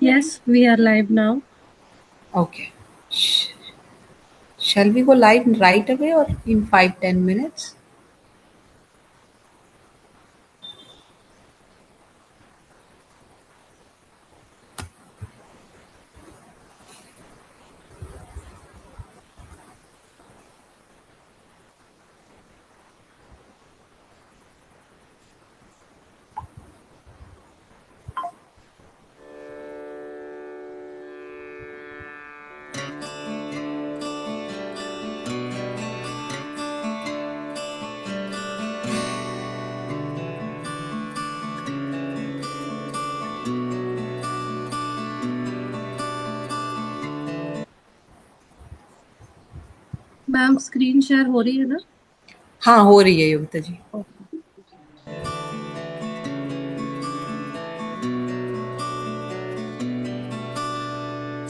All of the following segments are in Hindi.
Yes, we are live now. Okay. Shall we go live right away or in 5-10 minutes? Ma'am screen share हो रही है ना? हाँ, हो रही है योगिता जी।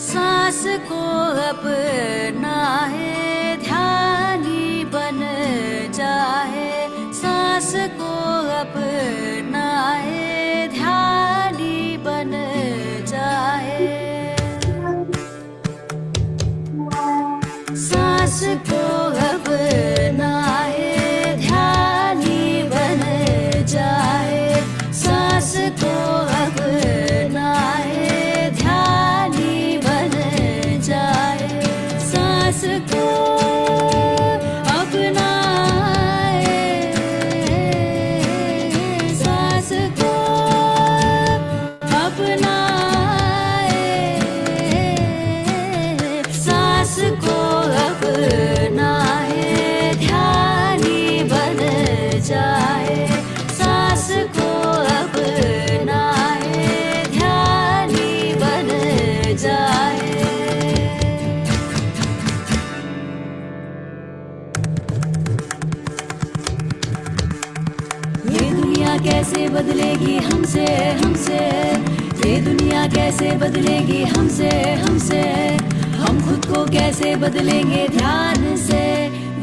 सांस को अपना है ध्यानी बन जाए, सांस को अपना है ध्यानी बन जाए, सांस को अपना है ध्यानी बन जाए, सांस को अपना है ध्यानी बन जाए, सांस को अपना सांस को अपना सांस को अपना है ध्यानी बन जाए, सांस को अपना है ध्यानी बन जाए। ये दुनिया कैसे बदलेगी हमसे हमसे, ये दुनिया कैसे बदलेगी हमसे हमसे, हम खुद को कैसे बदलेंगे ध्यान से,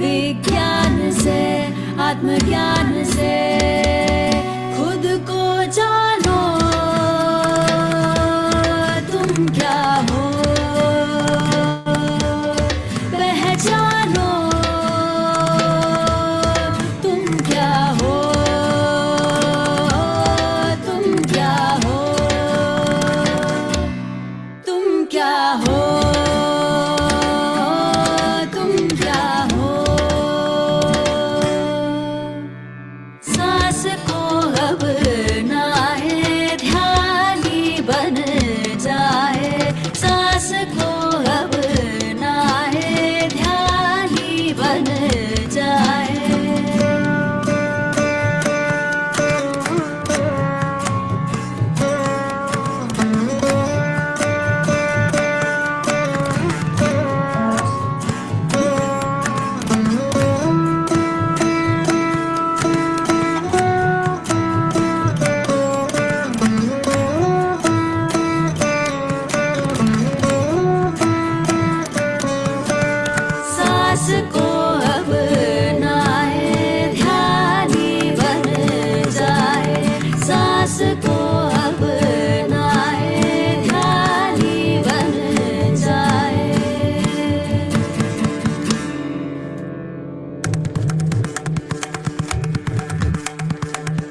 विज्ञान से, आत्मज्ञान से, खुद को जानो तुम क्या हो, पहचानो तुम क्या हो, तुम क्या हो, तुम क्या हो, तुम क्या हो। सांस को अपना है ध्यानी बन जाए, सांस को अपना है ध्यानी बन जाए। सांस को अपना है ध्यानी बन जाए, सांस को अपना है ध्यानी बन जाए।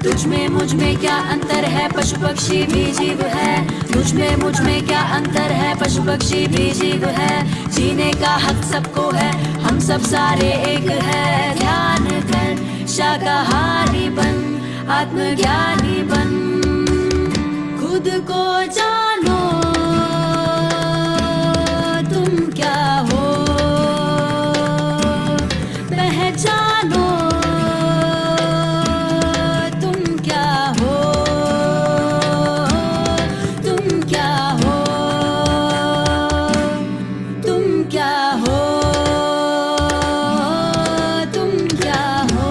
तुझ में मुझ में क्या अंतर है, पशु पक्षी भी जीव है, तुझ में मुझ में क्या अंतर है, पशु पक्षी भी जीव है, जीने का हक सबको है, हम सब सारे एक है, ध्यान कर शाकाहारी बन, आत्मज्ञानी बन, खुद को जानो तुम क्या हो, पहचानो तुम क्या हो, तुम क्या हो, तुम क्या हो, तुम क्या हो।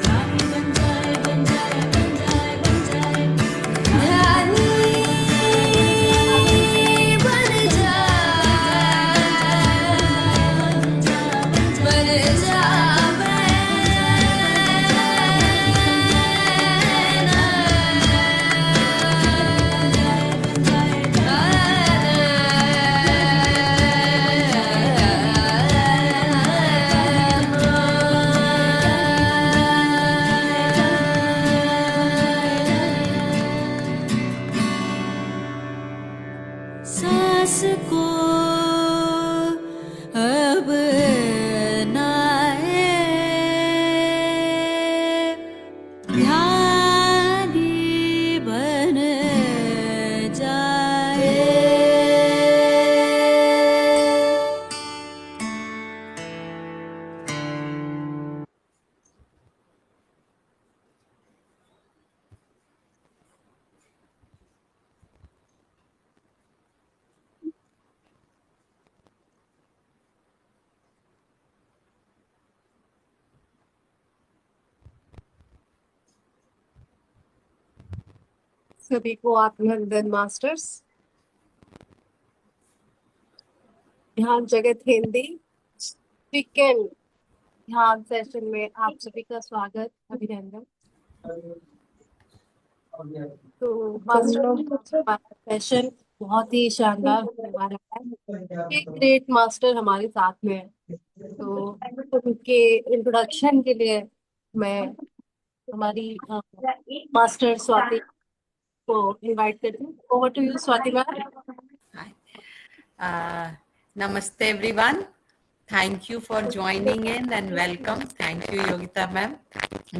ध्यानी बन जाए, बन जाए, बन जाए, बन सभी को अभिनंदन मास्टर्स। ध्यान जगत हिंदी वीकेंड ध्यान सेशन में आप सभी का स्वागत, अभिनंदन। तो मास्टर सेशन बहुत ही शानदार होने वाला है। एक ग्रेट मास्टर हमारे साथ में है, तो उनके इंट्रोडक्शन के लिए मैं हमारी मास्टर स्वाति को इनवाइट करती हूँ। Over to you Swati ma'am. Hi. Namaste everyone. Thank you for joining in and welcome. Thank you Yogita ma'am.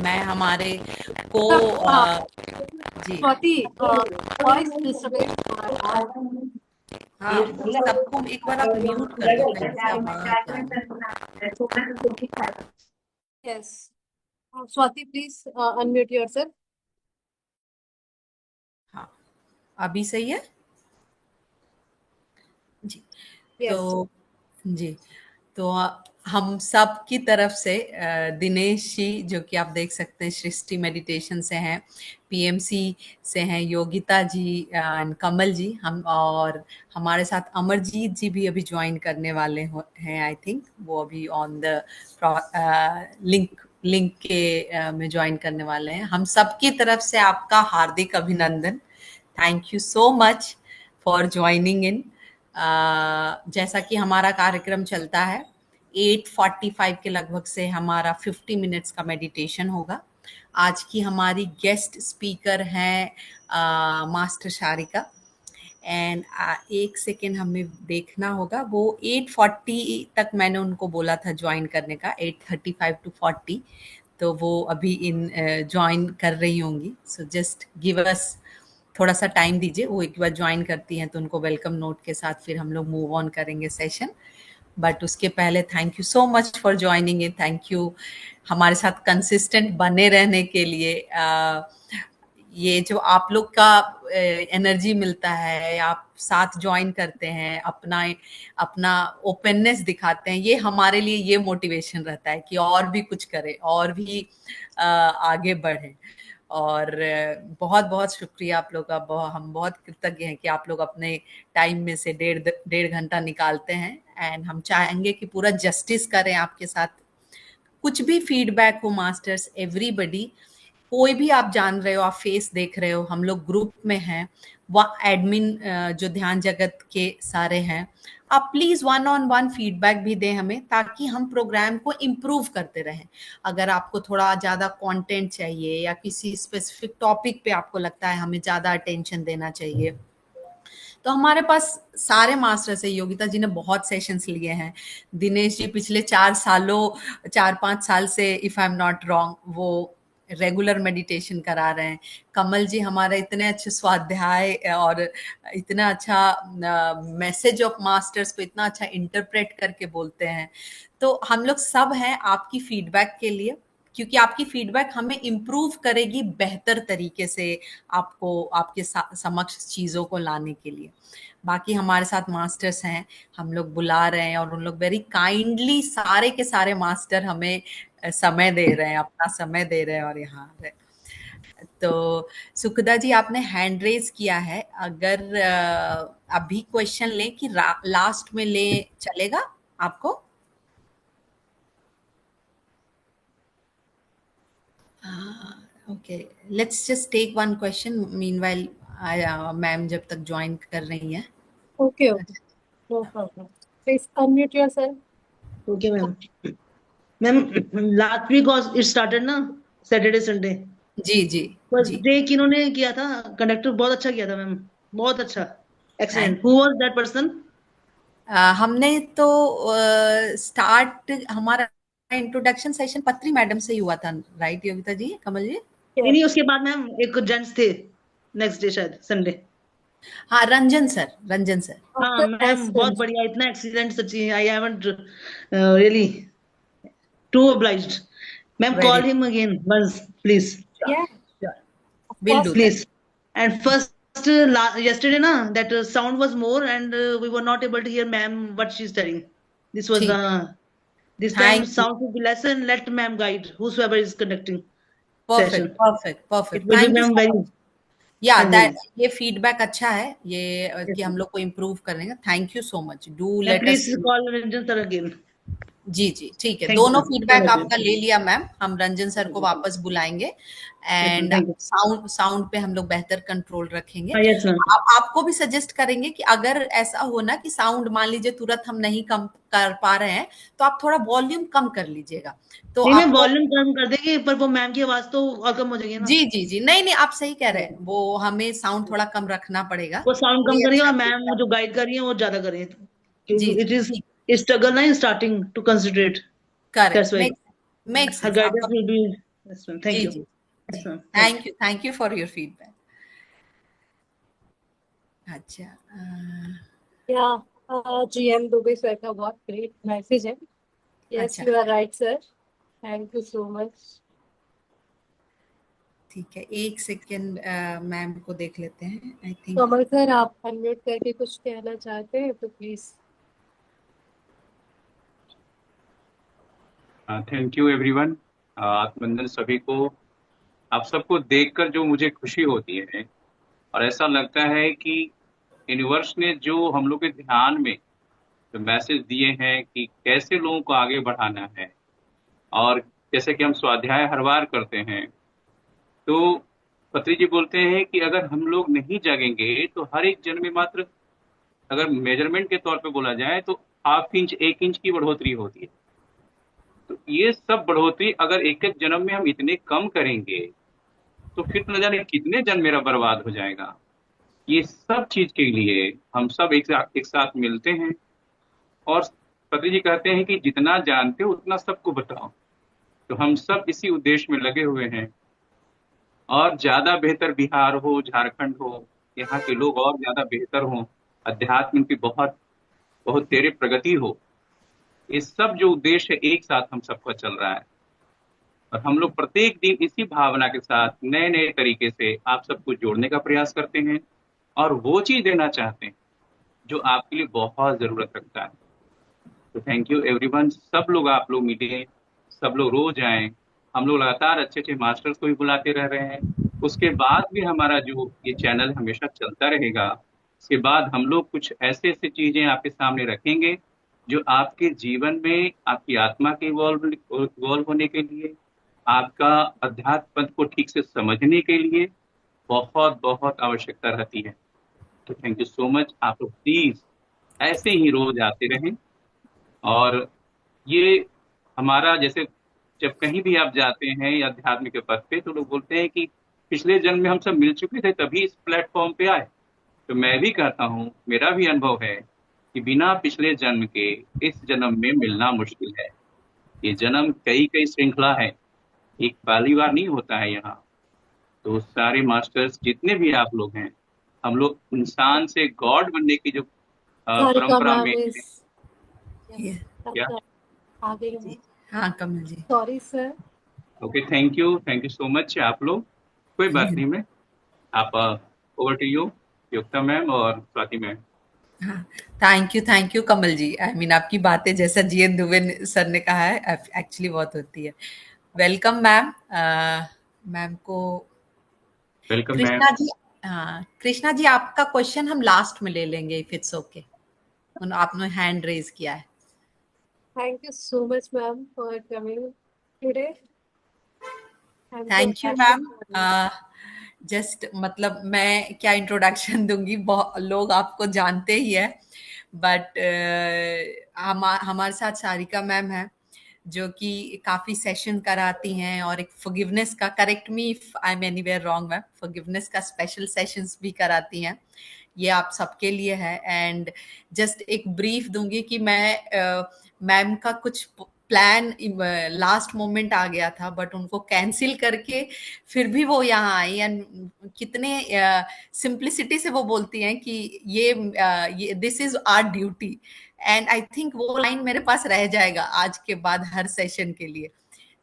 मैं हमारे को जी स्वाति वॉइस डिस्टर्बेंस। हाँ, सबको एक बार आप म्यूट कर दो, कहीं से आवाज आ रही है। Yes Swati please unmute yourself. हाँ, अभी सही है जी। Yes. तो जी, तो हम सब की तरफ से दिनेश जी, जो कि आप देख सकते हैं सृष्टि मेडिटेशन से हैं, पीएमसी से हैं योगिता जी एंड कमल जी, हम और हमारे साथ अमरजीत जी भी अभी ज्वाइन करने वाले हैं। आई थिंक वो अभी ऑन द लिंक के में ज्वाइन करने वाले हैं। हम सब की तरफ से आपका हार्दिक अभिनंदन। Thank you so much for joining in. जैसा कि हमारा कार्यक्रम चलता है 8:45 के लगभग से हमारा 50 मिनट्स का मेडिटेशन होगा। आज की हमारी गेस्ट स्पीकर हैं मास्टर शारिका एंड एक सेकेंड हमें देखना होगा, वो 8:40 तक मैंने उनको बोला था ज्वाइन करने का, 8:35 to 40, तो वो अभी इन ज्वाइन कर रही होंगी। सो जस्ट गिव अस थोड़ा सा टाइम दीजिए, वो एक बार ज्वाइन करती हैं तो उनको वेलकम नोट के साथ फिर हम लोग मूव ऑन करेंगे सेशन। बट उसके पहले thank you so much for joining in. Thank you हमारे साथ कंसिस्टेंट बने रहने के लिए। ये जो आप लोग का एनर्जी मिलता है, आप साथ ज्वाइन करते हैं, अपना ओपननेस दिखाते हैं, ये हमारे लिए ये मोटिवेशन रहता है कि और भी कुछ करें और भी आगे बढ़े। और बहुत बहुत शुक्रिया आप लोग का। हम बहुत कृतज्ञ हैं कि आप लोग अपने टाइम में से डेढ़ घंटा निकालते हैं एंड हम चाहेंगे कि पूरा जस्टिस करें आपके साथ। कुछ भी फीडबैक हो मास्टर्स, एवरीबडी, कोई भी आप जान रहे हो, आप फेस देख रहे हो, हम लोग ग्रुप में हैं, वह एडमिन जो ध्यान जगत के सारे हैं, आप प्लीज 1-on-1 फीडबैक भी दें हमें, ताकि हम प्रोग्राम को इम्प्रूव करते रहें। अगर आपको थोड़ा ज़्यादा कंटेंट चाहिए या किसी स्पेसिफिक टॉपिक पे आपको लगता है हमें ज़्यादा अटेंशन देना चाहिए, तो हमारे पास सारे मास्टर्स है। योगिता जी ने बहुत सेशंस लिए हैं, दिनेश जी पिछले 4-5 साल से, if I am not wrong, वो रेगुलर मेडिटेशन करा रहे हैं। कमल जी हमारा इतने अच्छे स्वाध्याय और इतना अच्छा मैसेज ऑफ मास्टर्स को इतना अच्छा इंटरप्रेट करके बोलते हैं। तो हम लोग सब हैं आपकी फीडबैक के लिए, क्योंकि आपकी फीडबैक हमें इम्प्रूव करेगी बेहतर तरीके से आपको आपके समक्ष चीज़ों को लाने के लिए। बाकी हमारे साथ मास्टर्स हैं, हम लोग बुला रहे हैं और उन लोग वेरी काइंडली सारे के सारे मास्टर हमें समय दे रहे हैं, अपना समय दे रहे हैं और यहाँ आ रहे हैं। तो सुखदा जी आपने हैंड रेज किया है, अगर अभी क्वेश्चन लें कि लास्ट में ले चलेगा आपको? Okay, let's just take one question meanwhile ma'am जब तक ज्वाइन कर रही हैं। Okay okay, no problem, please unmute yourself. Okay ma'am. Ma'am last week it started ना, सैटरडे संडे। जी जी फर्स्ट जी। डे किन्होंने किया था, कंडक्टर बहुत अच्छा किया था मैम, बहुत अच्छा, excellent. Who was that person? हमने तो स्टार्ट हमारा इंट्रोडक्शन सेशन पत्री मैडम से ही हुआ था, राइट योगिता जी, कमल जी? नहीं, उसके बाद मैम एक जेंट्स थे नेक्स्ट डे शायद संडे। हाँ, रंजन सर। हाँ मैम, बहुत बढ़िया, इतना एक्सीलेंट, सच्ची I haven't really to obliged. Ma'am call him again once please, Will do please. And first yesterday na, that sound was more and we were not able to hear ma'am what she's telling. This was this time Thank you. sound will be less and let ma'am guide whosoever is conducting Perfect, session. perfect. It will be Thank you ma'am so very much. या हाँ दैट, जी, ये फीडबैक अच्छा है ये यस कि हम मैम। लोग को इम्प्रूव करने का। Thank you so much, do and let us. Please call Ranjan sir again. जी जी ठीक है, थैंक यू दोनों मैम, सो फीडबैक मच आपका मैम। ले लिया मैम, हम रंजन सर को वापस बुलाएंगे। Yes ma'am, and thank you. Sound sound पे हम लोग बेहतर कंट्रोल रखेंगे। हाँ यस मैम। आपको भी सजेस्ट करेंगे कि अगर ऐसा हो ना कि साउंड मान लीजिए तुरंत हम नहीं कम कर पा रहे हैं, तो आप थोड़ा वॉल्यूम कम कर लीजिएगा, तो नहीं मैं आपको। वॉल्यूम कम कर देंगे, पर वो मैम की आवाज तो और कम हो जाएगी ना। जी जी जी, नहीं नहीं, आप सही कह रहे हैं, वो हमें साउंड थोड़ा कम रखना पड़ेगा, वो साउंड तो कम ये करिए अच्छा और फीडबैक। मैम जो गाइड कर रही है वो ज्यादा कर रही है, जी क्योंकि जी इट इज ठीक, स्ट्रगल ना in starting to considerate. Correct, that's why make her sense आपका। Guidance will be. Yes ma'am, thank जी यू। जी यस जी, ma'am, thank you. Thank you for your feedback. अच्छा या GM दुबे सर का बहुत ग्रेट मैसेज है। यस, अच्छा you are right sir, thank you so much. ठीक है, एक सेकेंड, मैम को देख लेते हैं, आई थिंक। कमल सर, आप अनम्यूट करके कुछ कहना चाहते हैं तो प्लीज। Thank you everyone. आत्मबंधन सभी को। आप सबको देखकर जो मुझे खुशी होती है और ऐसा लगता है कि यूनिवर्स ने जो हम लोग के ध्यान में जो मैसेज दिए हैं कि कैसे लोगों को आगे बढ़ाना है, और जैसे कि हम स्वाध्याय हर बार करते हैं, तो पत्री जी बोलते हैं कि अगर हम लोग नहीं जागेंगे तो हर एक जन्म में मात्र, अगर मेजरमेंट के तौर पे बोला जाए तो हाफ इंच 1 इंच की बढ़ोतरी होती है। तो ये सब बढ़ोतरी अगर एक एक जन्म में हम इतने कम करेंगे तो फिर तो न जाने कितने जन्म मेरा बर्बाद हो जाएगा। ये सब चीज के लिए हम सब एक साथ मिलते हैं, और पति जी कहते हैं कि जितना जानते हो उतना सबको बताओ। तो हम सब इसी उद्देश्य में लगे हुए हैं, और ज्यादा बेहतर बिहार हो, झारखंड हो, यहाँ के लोग और ज्यादा बेहतर हों, अध्यात्म की बहुत बहुत तेरे प्रगति हो। ये सब जो उद्देश्य है एक साथ हम सबका चल रहा है, और हम लोग प्रत्येक दिन इसी भावना के साथ नए नए तरीके से आप सबको जोड़ने का प्रयास करते हैं, और वो चीज देना चाहते हैं जो आपके लिए बहुत जरूरत रखता है। तो थैंक यू एवरीवन, सब लोग, आप लोग मिले, सब लोग रोज आए। हम लोग लगातार अच्छे अच्छे मास्टर्स को भी बुलाते रह रहे हैं, उसके बाद भी हमारा जो ये चैनल हमेशा चलता रहेगा। इसके बाद हम लोग कुछ ऐसे ऐसे चीजें आपके सामने रखेंगे जो आपके जीवन में आपकी आत्मा के इवॉल्व होने के लिए, आपका अध्यात्म पथ को ठीक से समझने के लिए बहुत बहुत आवश्यकता रहती है। तो थैंक यू सो मच, आप लोग प्लीज ऐसे ही रोज आते रहें। और ये हमारा, जैसे जब कहीं भी आप जाते हैं या अध्यात्म के पथ पे, तो लोग बोलते हैं कि पिछले जन्म में हम सब मिल चुके थे तभी इस प्लेटफॉर्म पे आए। तो मैं भी कहता हूँ, मेरा भी अनुभव है कि बिना पिछले जन्म के इस जन्म में मिलना मुश्किल है। ये जन्म कई कई श्रृंखला है, एक पहली बार नहीं होता है यहाँ। तो सारे मास्टर्स जितने भी आप लोग हैं, हम लोग इंसान से गॉड बनने की जो सारिका परंपरा में मैम है। इज ये क्या? आ गई जी है। हाँ Kamal ji. Sorry sir. Okay, thank you so much आप लोग। कोई बात नहीं, मैं आप over to you, Yukta ma'am और स्वाति मैम। हाँ, thank you Kamal ji, I mean आपकी बातें जैसा जीएन दुबे सर ने कहा है एक्चुअली बहुत होती है। Welcome ma'am. मैम को वेलकम मैम। कृष्णा जी, हाँ कृष्णा जी, आपका क्वेश्चन हम लास्ट में ले लेंगे इफ इट्स ओके। आपने हैंड रेज किया है। Thank you so much ma'am for coming today. I am so thank you happy ma'am. For you. Just मतलब मैं क्या इंट्रोडक्शन दूंगी, बहुत लोग आपको जानते ही है, बट हमारे साथ सारिका मैम है जो कि काफी सेशन कराती हैं, और एक फॉरगिवनेस का, correct me if I am anywhere wrong ma'am, forgiveness का स्पेशल सेशंस भी कराती हैं। ये आप सबके लिए है। एंड जस्ट एक ब्रीफ दूंगी कि मैं मैम का कुछ प्लान लास्ट मोमेंट आ गया था, बट उनको कैंसिल करके फिर भी वो यहाँ आई। एंड कितने सिंप्लिसिटी से वो बोलती हैं कि ये this is our duty. And I think वो लाइन मेरे पास रह जाएगा आज के बाद हर सेशन के लिए।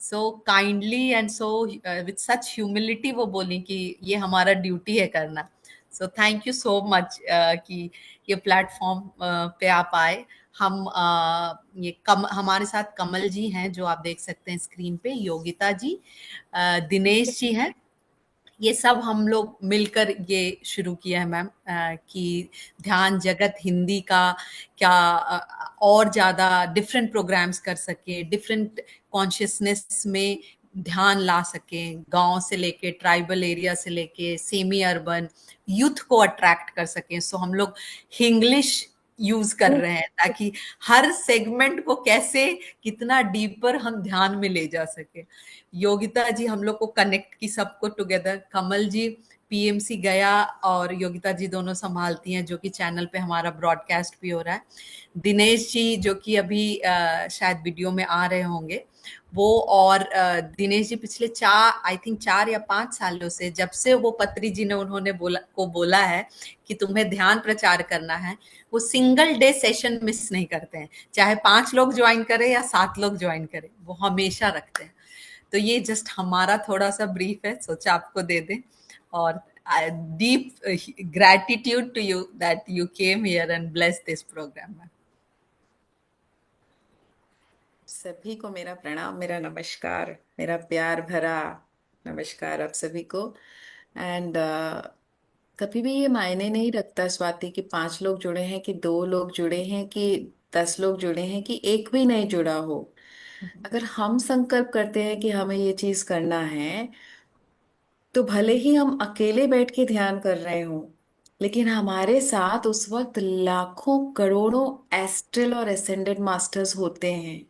So kindly and so with such humility वो बोली कि ये हमारा ड्यूटी है करना। So thank you so much कि ये प्लेटफॉर्म पे आप आए। हम हमारे साथ कमल जी हैं जो आप देख सकते हैं स्क्रीन पे, योगिता जी, दिनेश जी हैं, ये सब हम लोग मिलकर ये शुरू किया है मैम, कि ध्यान जगत हिंदी का क्या और ज़्यादा डिफरेंट प्रोग्राम्स कर सके, डिफरेंट कॉन्शियसनेस में ध्यान ला सके, गांव से लेके ट्राइबल एरिया से लेके सेमी अर्बन यूथ को अट्रैक्ट कर सकें। सो हम लोग इंग्लिश यूज कर रहे हैं ताकि हर सेगमेंट को कैसे कितना डीपर हम ध्यान में ले जा सके। योगिता जी हम लोग को कनेक्ट की सबको टुगेदर, कमल जी पीएमसी गया और योगिता जी दोनों संभालती हैं, जो कि चैनल पे हमारा ब्रॉडकास्ट भी हो रहा है। दिनेश जी जो कि अभी शायद वीडियो में आ रहे होंगे वो, और दिनेश जी पिछले 4 या 5 सालों से, जब से वो पत्री जी ने उन्होंने बोला है कि तुम्हें ध्यान प्रचार करना है, वो सिंगल डे सेशन मिस नहीं करते हैं, चाहे 5 लोग ज्वाइन करें या 7 लोग ज्वाइन करें, वो हमेशा रखते हैं। तो ये जस्ट हमारा थोड़ा सा ब्रीफ है, सोचा आपको दे दें। और deep gratitude to you that you came here and bless this programme. सभी को मेरा प्रणाम, मेरा नमस्कार, मेरा प्यार भरा नमस्कार आप सभी को। एंड कभी भी ये मायने नहीं रखता स्वाति कि 5 लोग जुड़े हैं कि 2 लोग जुड़े हैं कि 10 लोग जुड़े हैं कि एक भी नहीं जुड़ा हो। अगर हम संकल्प करते हैं कि हमें ये चीज करना है, तो भले ही हम अकेले बैठ के ध्यान कर रहे हो, लेकिन हमारे साथ उस वक्त लाखों करोड़ों एस्ट्रल और एसेंडेड मास्टर्स होते हैं।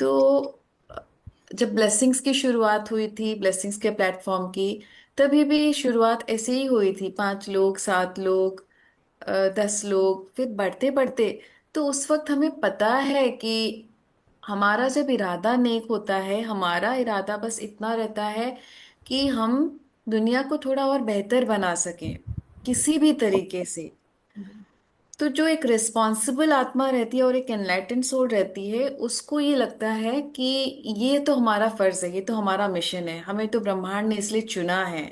तो जब ब्लेसिंग्स की शुरुआत हुई थी, ब्लेसिंग्स के प्लेटफॉर्म की, तभी भी शुरुआत ऐसे ही हुई थी, 5 लोग, 7 लोग, 10 लोग, फिर बढ़ते बढ़ते। तो उस वक्त हमें पता है कि हमारा जब इरादा नेक होता है, हमारा इरादा बस इतना रहता है कि हम दुनिया को थोड़ा और बेहतर बना सकें किसी भी तरीके से। तो जो एक रिस्पॉन्सिबल आत्मा रहती है और एक एनलाइटेंड सोल रहती है, उसको ये लगता है कि ये तो हमारा फर्ज है, ये तो हमारा मिशन है, हमें तो ब्रह्मांड ने इसलिए चुना है,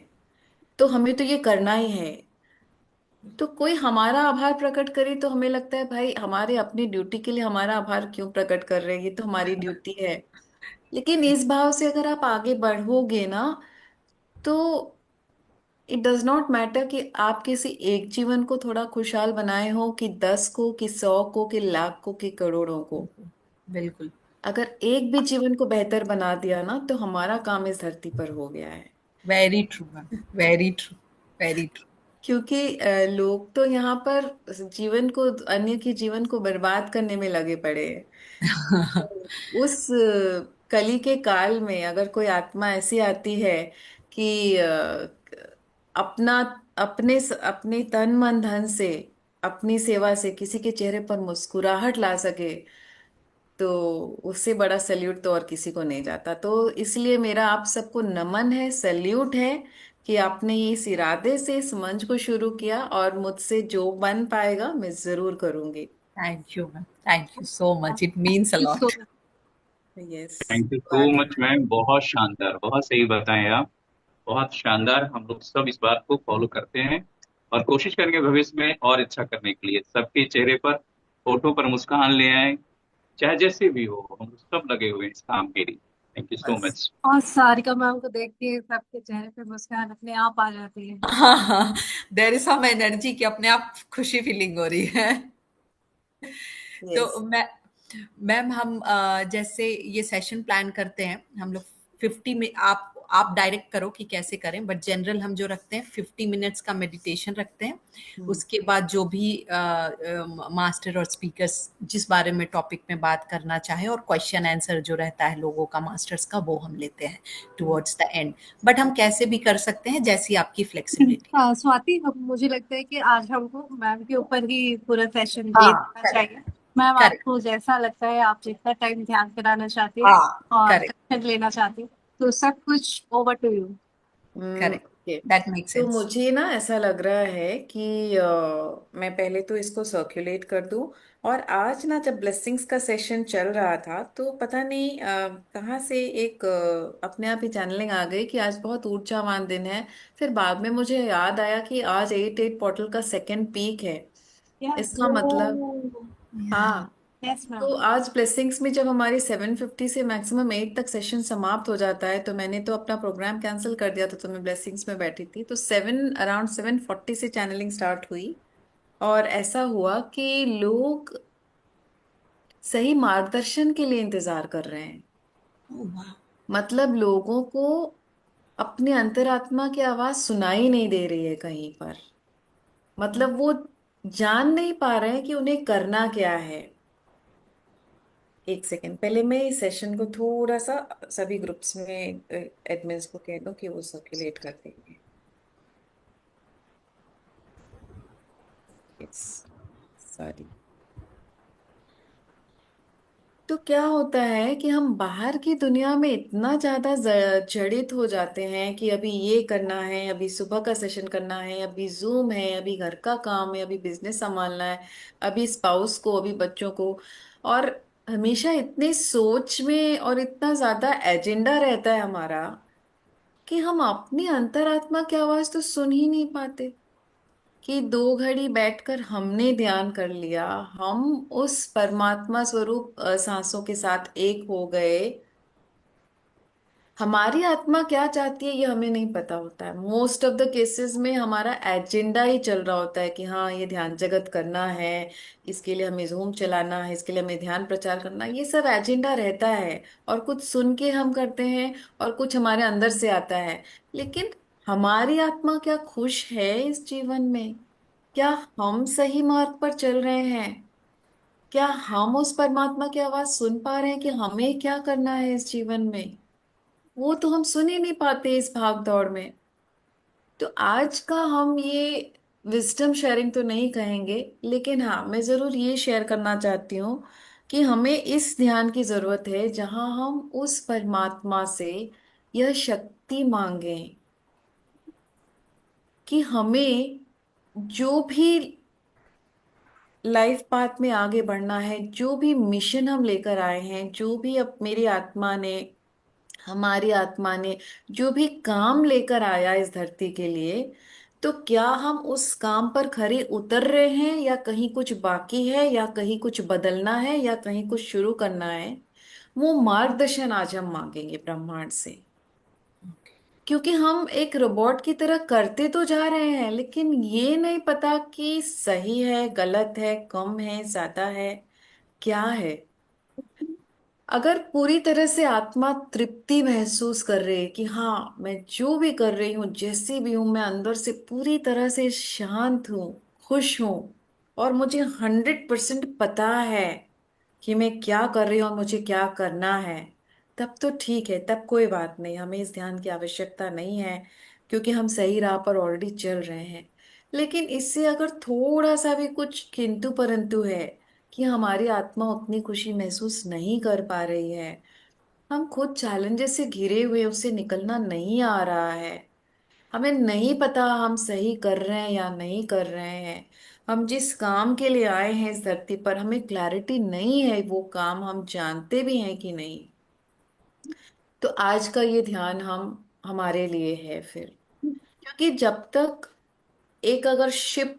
तो हमें तो ये करना ही है। तो कोई हमारा आभार प्रकट करे तो हमें लगता है भाई हमारे अपनी ड्यूटी के लिए हमारा आभार क्यों प्रकट कर रहे हैं, ये तो हमारी ड्यूटी है। लेकिन इस भाव से अगर आप आगे बढ़ोगे ना, तो इट डज नॉट मैटर कि आप किसी एक जीवन को थोड़ा खुशहाल बनाए हो कि 10 को कि 100 को कि लाख को कि करोड़ों को। बिल्कुल अगर एक भी जीवन को बेहतर बना दिया ना, तो हमारा काम इस धरती पर हो गया है। Very true ma'am, very true, very true. क्योंकि लोग तो यहाँ पर जीवन को, अन्य के जीवन को बर्बाद करने में लगे पड़े हैं। उस कली के काल में अगर कोई आत्मा ऐसी आती है कि अपना अपने तन मन धन से, अपनी सेवा से किसी के चेहरे पर मुस्कुराहट ला सके, तो उससे बड़ा सल्यूट तो और किसी को नहीं जाता। तो इसलिए मेरा आप सबको नमन है, सल्यूट है कि आपने ये इस इरादे से इस मंच को शुरू किया, और मुझसे जो बन पाएगा मैं जरूर करूंगी। Thank you ma'am, thank you so much, it means a So, lot. Yes. Thank you so much ma'am, बहुत शानदार, बहुत सही बताएं आप, बहुत शानदार। हम लोग सब इस बात को फॉलो करते हैं और कोशिश करेंगे भविष्य में और अच्छा करने के लिए। सबके चेहरे पर, फोटो पर मुस्कान ले आए, चाहे जैसे भी हो, हम लोग सब लगे हुए हैं इस काम के लिए। थैंक यू सो बस। मच। और सारिका मैम को देख के सबके चेहरे पे मुस्कान अपने आप आ जाती है। हाँ हाँ, देयर इज सम एनर्जी कि अपने आप खुशी फीलिंग हो रही है। तो यस। मैम हम जैसे ये सेशन प्लान करते हैं हम लोग 50 में, आप डायरेक्ट करो कि कैसे करें, बट जनरल हम जो रखते हैं 50 मिनट्स का मेडिटेशन रखते हैं। उसके बाद जो भी मास्टर और स्पीकर्स जिस बारे में टॉपिक में बात करना चाहे, और क्वेश्चन आंसर जो रहता है लोगों का मास्टर्स का, वो हम लेते हैं टुवर्ड्स द एंड। बट हम कैसे भी कर सकते हैं, जैसी आपकी फ्लेक्सिबिलिटी। हाँ स्वाति, मुझे लगता है कि आज हमको मैम के ऊपर ही पूरा सेशन दे हाँ देना करेक्ट, चाहिए। मैम करेक्ट, आपको जैसा लगता है, आप जितना टाइम ध्यान कराना चाहती है हाँ और करेक्ट, कंटेंट लेना चाहती है, तो सब कुछ over to you. Correct, okay. That makes तो सेंस। मुझे ना ऐसा लग रहा है कि मैं पहले तो इसको सर्कुलेट कर दूं। और आज ना जब ब्लेसिंग्स का सेशन चल रहा था, तो पता नहीं कहाँ से एक अपने आप ही चैनलिंग आ गई कि आज बहुत ऊर्जावान दिन है। फिर बाद में मुझे याद आया कि आज 8 पोर्टल का सेकंड पीक है। इसका मतलब, हाँ, यस तो मैम। आज ब्लेसिंग्स में जब हमारी 7:50 से मैक्सिमम 8 तक सेशन समाप्त हो जाता है, तो मैंने तो अपना प्रोग्राम कैंसिल कर दिया था, तो मैं ब्लेसिंग्स में बैठी थी। तो अराउंड 7:40 से चैनलिंग स्टार्ट हुई। और ऐसा हुआ कि लोग सही मार्गदर्शन के लिए इंतजार कर रहे हैं। ओह वाह। मतलब लोगों को अपने अंतरात्मा की आवाज सुनाई नहीं दे रही है कहीं पर। मतलब वो जान नहीं पा रहे हैं कि उन्हें करना क्या है। एक सेकेंड, पहले मैं इस सेशन को थोड़ा सा सभी ग्रुप्स में एडमिन्स को कह दूं कि वो सर्कुलेट कर देंगे। Yes, sorry. तो क्या होता है कि हम बाहर की दुनिया में इतना ज्यादा जड़ित हो जाते हैं कि अभी ये करना है, अभी सुबह का सेशन करना है, अभी जूम है, अभी घर का काम है, अभी बिजनेस संभालना है, अभी स्पाउस को, अभी बच्चों को। और हमेशा इतने सोच में और इतना ज्यादा एजेंडा रहता है हमारा कि हम अपनी अंतरात्मा की आवाज तो सुन ही नहीं पाते। कि 2 घड़ी बैठकर हमने ध्यान कर लिया, हम उस परमात्मा स्वरूप सांसों के साथ एक हो गए। हमारी आत्मा क्या चाहती है ये हमें नहीं पता होता है। मोस्ट ऑफ द केसेस में हमारा एजेंडा ही चल रहा होता है कि हाँ ये ध्यान जगत करना है, इसके लिए हमें जूम चलाना है, इसके लिए हमें ध्यान प्रचार करना है, ये सब एजेंडा रहता है। और कुछ सुन के हम करते हैं और कुछ हमारे अंदर से आता है। लेकिन हमारी आत्मा क्या खुश है इस जीवन में? क्या हम सही मार्ग पर चल रहे हैं? क्या हम उस परमात्मा की आवाज सुन पा रहे हैं कि हमें क्या करना है इस जीवन में? वो तो हम सुन ही नहीं पाते इस भाग दौड़ में। तो आज का हम ये विजडम शेयरिंग तो नहीं कहेंगे, लेकिन हाँ मैं जरूर ये शेयर करना चाहती हूँ कि हमें इस ध्यान की जरूरत है जहां हम उस परमात्मा से यह शक्ति मांगे कि हमें जो भी लाइफ पाथ में आगे बढ़ना है, जो भी मिशन हम लेकर आए हैं, जो भी अब मेरी आत्मा ने, हमारी आत्मा ने जो भी काम लेकर आया इस धरती के लिए, तो क्या हम उस काम पर खरे उतर रहे हैं, या कहीं कुछ बाकी है, या कहीं कुछ बदलना है, या कहीं कुछ शुरू करना है? वो मार्गदर्शन आज हम मांगेंगे ब्रह्मांड से। क्योंकि हम एक रोबोट की तरह करते तो जा रहे हैं, लेकिन ये नहीं पता कि सही है, गलत है, कम है, ज्यादा है, क्या है। अगर पूरी तरह से आत्मा तृप्ति महसूस कर रही है कि हाँ मैं जो भी कर रही हूँ, जैसी भी हूं, मैं अंदर से पूरी तरह से शांत हूँ, खुश हूँ, और मुझे 100% पता है कि मैं क्या कर रही हूँ और मुझे क्या करना है, तब तो ठीक है, तब कोई बात नहीं, हमें इस ध्यान की आवश्यकता नहीं है, क्योंकि हम सही राह पर ऑलरेडी चल रहे हैं। लेकिन इससे अगर थोड़ा सा भी कुछ किंतु परंतु है कि हमारी आत्मा उतनी खुशी महसूस नहीं कर पा रही है, हम खुद चैलेंजेस से घिरे हुए, उससे निकलना नहीं आ रहा है, हमें नहीं पता हम सही कर रहे हैं या नहीं कर रहे हैं, हम जिस काम के लिए आए हैं इस धरती पर हमें क्लैरिटी नहीं है, वो काम हम जानते भी हैं कि नहीं, तो आज का ये ध्यान हम हमारे लिए है फिर। क्योंकि जब तक एक अगर शिप,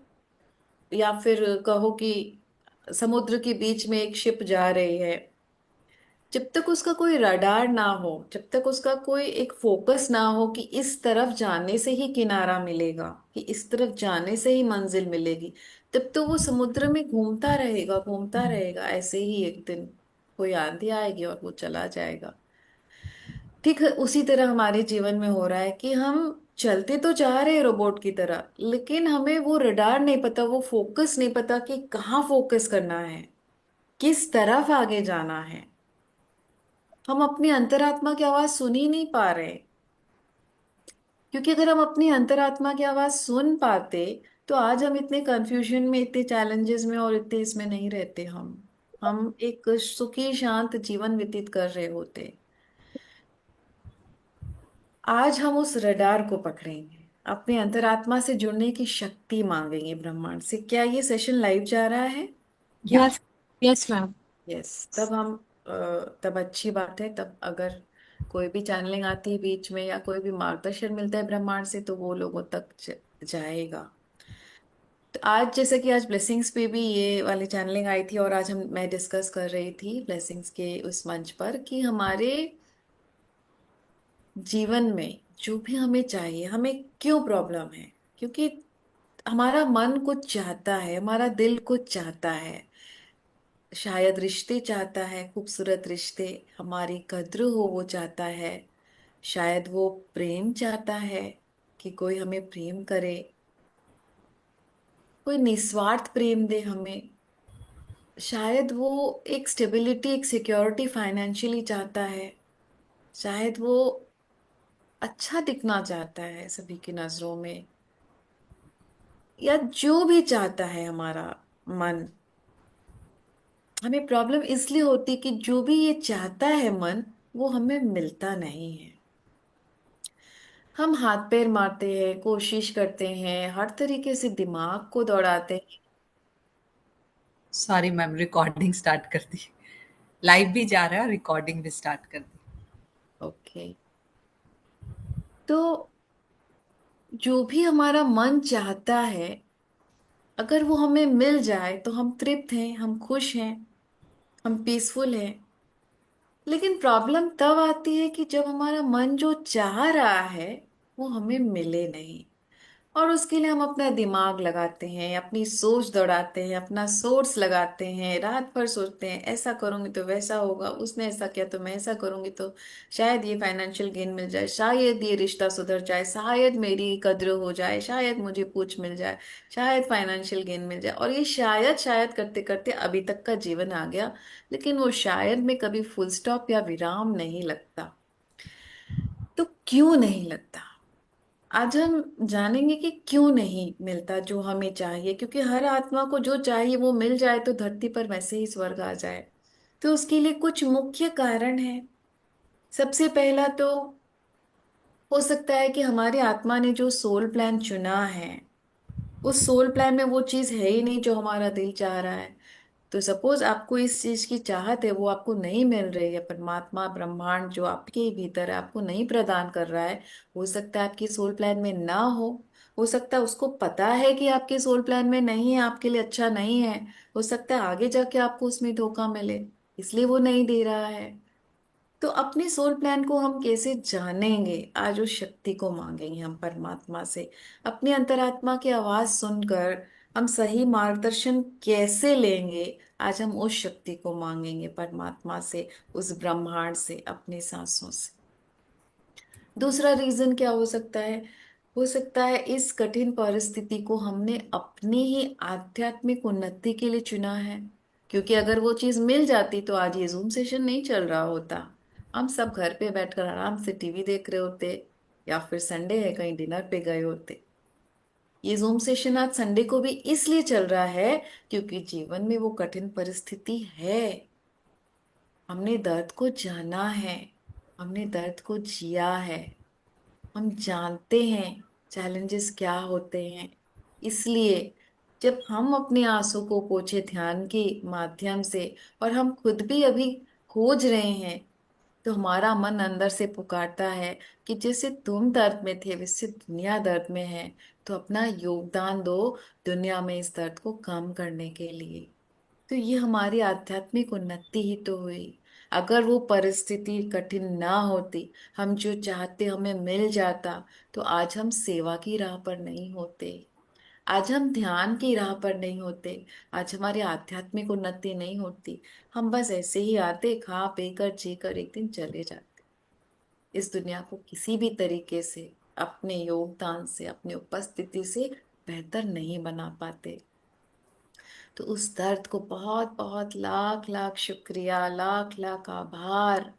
या फिर कहो कि समुद्र के बीच में एक शिप जा रही है, जब तक उसका कोई रडार ना हो, जब तक उसका कोई एक फोकस ना हो कि इस तरफ जाने से ही किनारा मिलेगा, कि इस तरफ जाने से ही मंजिल मिलेगी, तब तो वो समुद्र में घूमता रहेगा, घूमता रहेगा, ऐसे ही एक दिन कोई आंधी आएगी और वो चला जाएगा। ठीक है, उसी तरह हमारे जीवन में हो रहा है कि हम चलते तो जा रहे हैं रोबोट की तरह, लेकिन हमें वो रडार नहीं पता, वो फोकस नहीं पता कि कहाँ फोकस करना है, किस तरफ आगे जाना है। हम अपनी अंतरात्मा की आवाज सुन ही नहीं पा रहे। क्योंकि अगर हम अपनी अंतरात्मा की आवाज सुन पाते, तो आज हम इतने कंफ्यूजन में, इतने चैलेंजेस में और इतने इसमें नहीं रहते। हम एक सुखी शांत जीवन व्यतीत कर रहे होते। आज हम उस रडार को पकड़ेंगे, अपने अंतरात्मा से जुड़ने की शक्ति मांगेंगे ब्रह्मांड से। क्या ये सेशन लाइव जा रहा है? या यस। Yes ma'am. यस, तब हम तब अच्छी बात है। तब अगर कोई भी चैनलिंग आती है बीच में, या कोई भी मार्गदर्शन मिलता है ब्रह्मांड से, तो वो लोगों तक जाएगा। तो आज जैसे कि आज ब्लेसिंग्स पे भी ये वाली चैनलिंग आई थी, और आज मैं डिस्कस कर रही थी ब्लेसिंग्स के उस मंच पर कि हमारे जीवन में जो भी हमें चाहिए, हमें क्यों प्रॉब्लम है, क्योंकि हमारा मन कुछ चाहता है, हमारा दिल कुछ चाहता है। शायद रिश्ते चाहता है, खूबसूरत रिश्ते, हमारी कद्र हो वो चाहता है। शायद वो प्रेम चाहता है कि कोई हमें प्रेम करे, कोई निस्वार्थ प्रेम दे हमें। शायद वो एक स्टेबिलिटी, एक सिक्योरिटी फाइनेंशियली चाहता है। शायद वो अच्छा दिखना चाहता है सभी की नजरों में, या जो भी चाहता है हमारा मन। हमें प्रॉब्लम इसलिए होती कि जो भी ये चाहता है मन, वो हमें मिलता नहीं है। हम हाथ पैर मारते हैं, कोशिश करते हैं, हर तरीके से दिमाग को दौड़ाते हैं। सॉरी मैम, रिकॉर्डिंग स्टार्ट कर दी। लाइव भी जा रहा है और रिकॉर्डिंग भी स्टार्ट कर दी। ओके। तो जो भी हमारा मन चाहता है, अगर वो हमें मिल जाए तो हम तृप्त हैं, हम खुश हैं, हम पीसफुल हैं। लेकिन प्रॉब्लम तब आती है कि जब हमारा मन जो चाह रहा है वो हमें मिले नहीं, और उसके लिए हम अपना दिमाग लगाते हैं, अपनी सोच दौड़ाते हैं, अपना सोर्स लगाते हैं, रात भर सोचते हैं ऐसा करूंगी तो वैसा होगा, उसने ऐसा किया तो मैं ऐसा करूंगी तो शायद ये फाइनेंशियल गेन मिल जाए, शायद ये रिश्ता सुधर जाए, शायद मेरी कद्र हो जाए, शायद मुझे पूछ मिल जाए, शायद फाइनेंशियल गेन मिल जाए। और ये शायद शायद करते करते अभी तक का जीवन आ गया, लेकिन वो शायद में कभी फुल स्टॉप या विराम नहीं लगता। तो क्यों नहीं लगता? आज हम जानेंगे कि क्यों नहीं मिलता जो हमें चाहिए, क्योंकि हर आत्मा को जो चाहिए वो मिल जाए तो धरती पर वैसे ही स्वर्ग आ जाए। तो उसके लिए कुछ मुख्य कारण है। सबसे पहला तो हो सकता है कि हमारी आत्मा ने जो सोल प्लान चुना है, उस सोल प्लान में वो चीज है ही नहीं जो हमारा दिल चाह रहा है। तो सपोज आपको इस चीज की चाहत है, वो आपको नहीं मिल रही है, परमात्मा ब्रह्मांड जो आपके भीतर है आपको नहीं प्रदान कर रहा है। हो सकता है आपकी सोल प्लान में ना हो सकता है उसको पता है कि आपके सोल प्लान में नहीं है, आपके लिए अच्छा नहीं है। हो सकता है आगे जाके आपको उसमें धोखा मिले, इसलिए वो नहीं दे रहा है। तो अपने सोल प्लान को हम कैसे जानेंगे? आज उस शक्ति को मांगेंगे हम परमात्मा से। अपनी अंतरात्मा की आवाज सुनकर हम सही मार्गदर्शन कैसे लेंगे? आज हम उस शक्ति को मांगेंगे परमात्मा से, उस ब्रह्मांड से, अपने सांसों से। दूसरा रीजन क्या हो सकता है? हो सकता है इस कठिन परिस्थिति को हमने अपनी ही आध्यात्मिक उन्नति के लिए चुना है। क्योंकि अगर वो चीज मिल जाती तो आज ये जूम सेशन नहीं चल रहा होता। हम सब घर पे बैठकर आराम से टीवी देख रहे होते, या फिर संडे है कहीं डिनर पे गए होते। ये जूम सेशन आज संडे को भी इसलिए चल रहा है क्योंकि जीवन में वो कठिन परिस्थिति है। हमने दर्द को जाना है, हमने दर्द को जिया है, हम जानते हैं चैलेंजेस क्या होते हैं। इसलिए जब हम अपने आंसू को पोंछे ध्यान के माध्यम से, और हम खुद भी अभी खोज रहे हैं, तो हमारा मन अंदर से पुकारता है कि जैसे तुम दर्द में थे वैसे दुनिया दर्द में है, तो अपना योगदान दो दुनिया में इस दर्द को कम करने के लिए। तो ये हमारी आध्यात्मिक उन्नति ही तो हुई। अगर वो परिस्थिति कठिन ना होती, हम जो चाहते हमें मिल जाता, तो आज हम सेवा की राह पर नहीं होते, आज हम ध्यान की राह पर नहीं होते, आज हमारी आध्यात्मिक उन्नति नहीं होती। हम बस ऐसे ही आते, खा पी कर जी कर एक दिन चले जाते। इस दुनिया को किसी भी तरीके से अपने योगदान से, अपनी उपस्थिति से बेहतर नहीं बना पाते। तो उस दर्द को बहुत बहुत लाख लाख शुक्रिया, लाख लाख आभार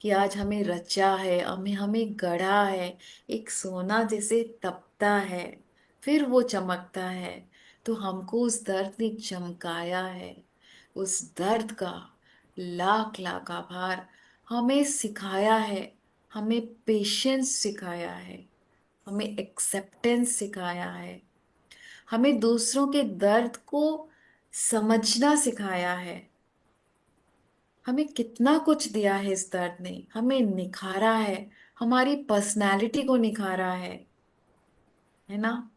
कि आज हमें रचा है, हमें हमें गढ़ा है। एक सोना जैसे तपता है फिर वो चमकता है, तो हमको उस दर्द ने चमकाया है। उस दर्द का लाख लाख आभार। हमें सिखाया है, हमें पेशेंस सिखाया है, हमें एक्सेप्टेंस सिखाया है, हमें दूसरों के दर्द को समझना सिखाया है। हमें कितना कुछ दिया है इस दर्द ने, हमें निखारा है, हमारी पर्सनालिटी को निखारा है ना?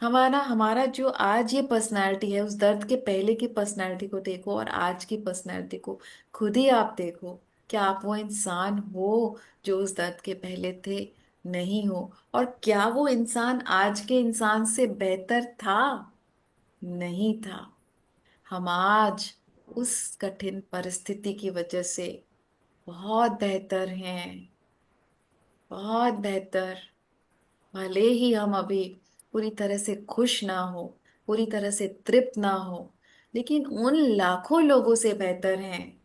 हमारा हमारा जो आज ये पर्सनालिटी है, उस दर्द के पहले की पर्सनालिटी को देखो और आज की पर्सनालिटी को खुद ही आप देखो। क्या आप वो इंसान हो जो उस दर्द के पहले थे? नहीं हो। और क्या वो इंसान आज के इंसान से बेहतर था? नहीं था। हम आज उस कठिन परिस्थिति की वजह से बहुत बेहतर हैं, बहुत बेहतर। भले ही हम अभी पूरी तरह से खुश ना हो, पूरी तरह से तृप्त ना हो, लेकिन उन लाखों लोगों से बेहतर हैं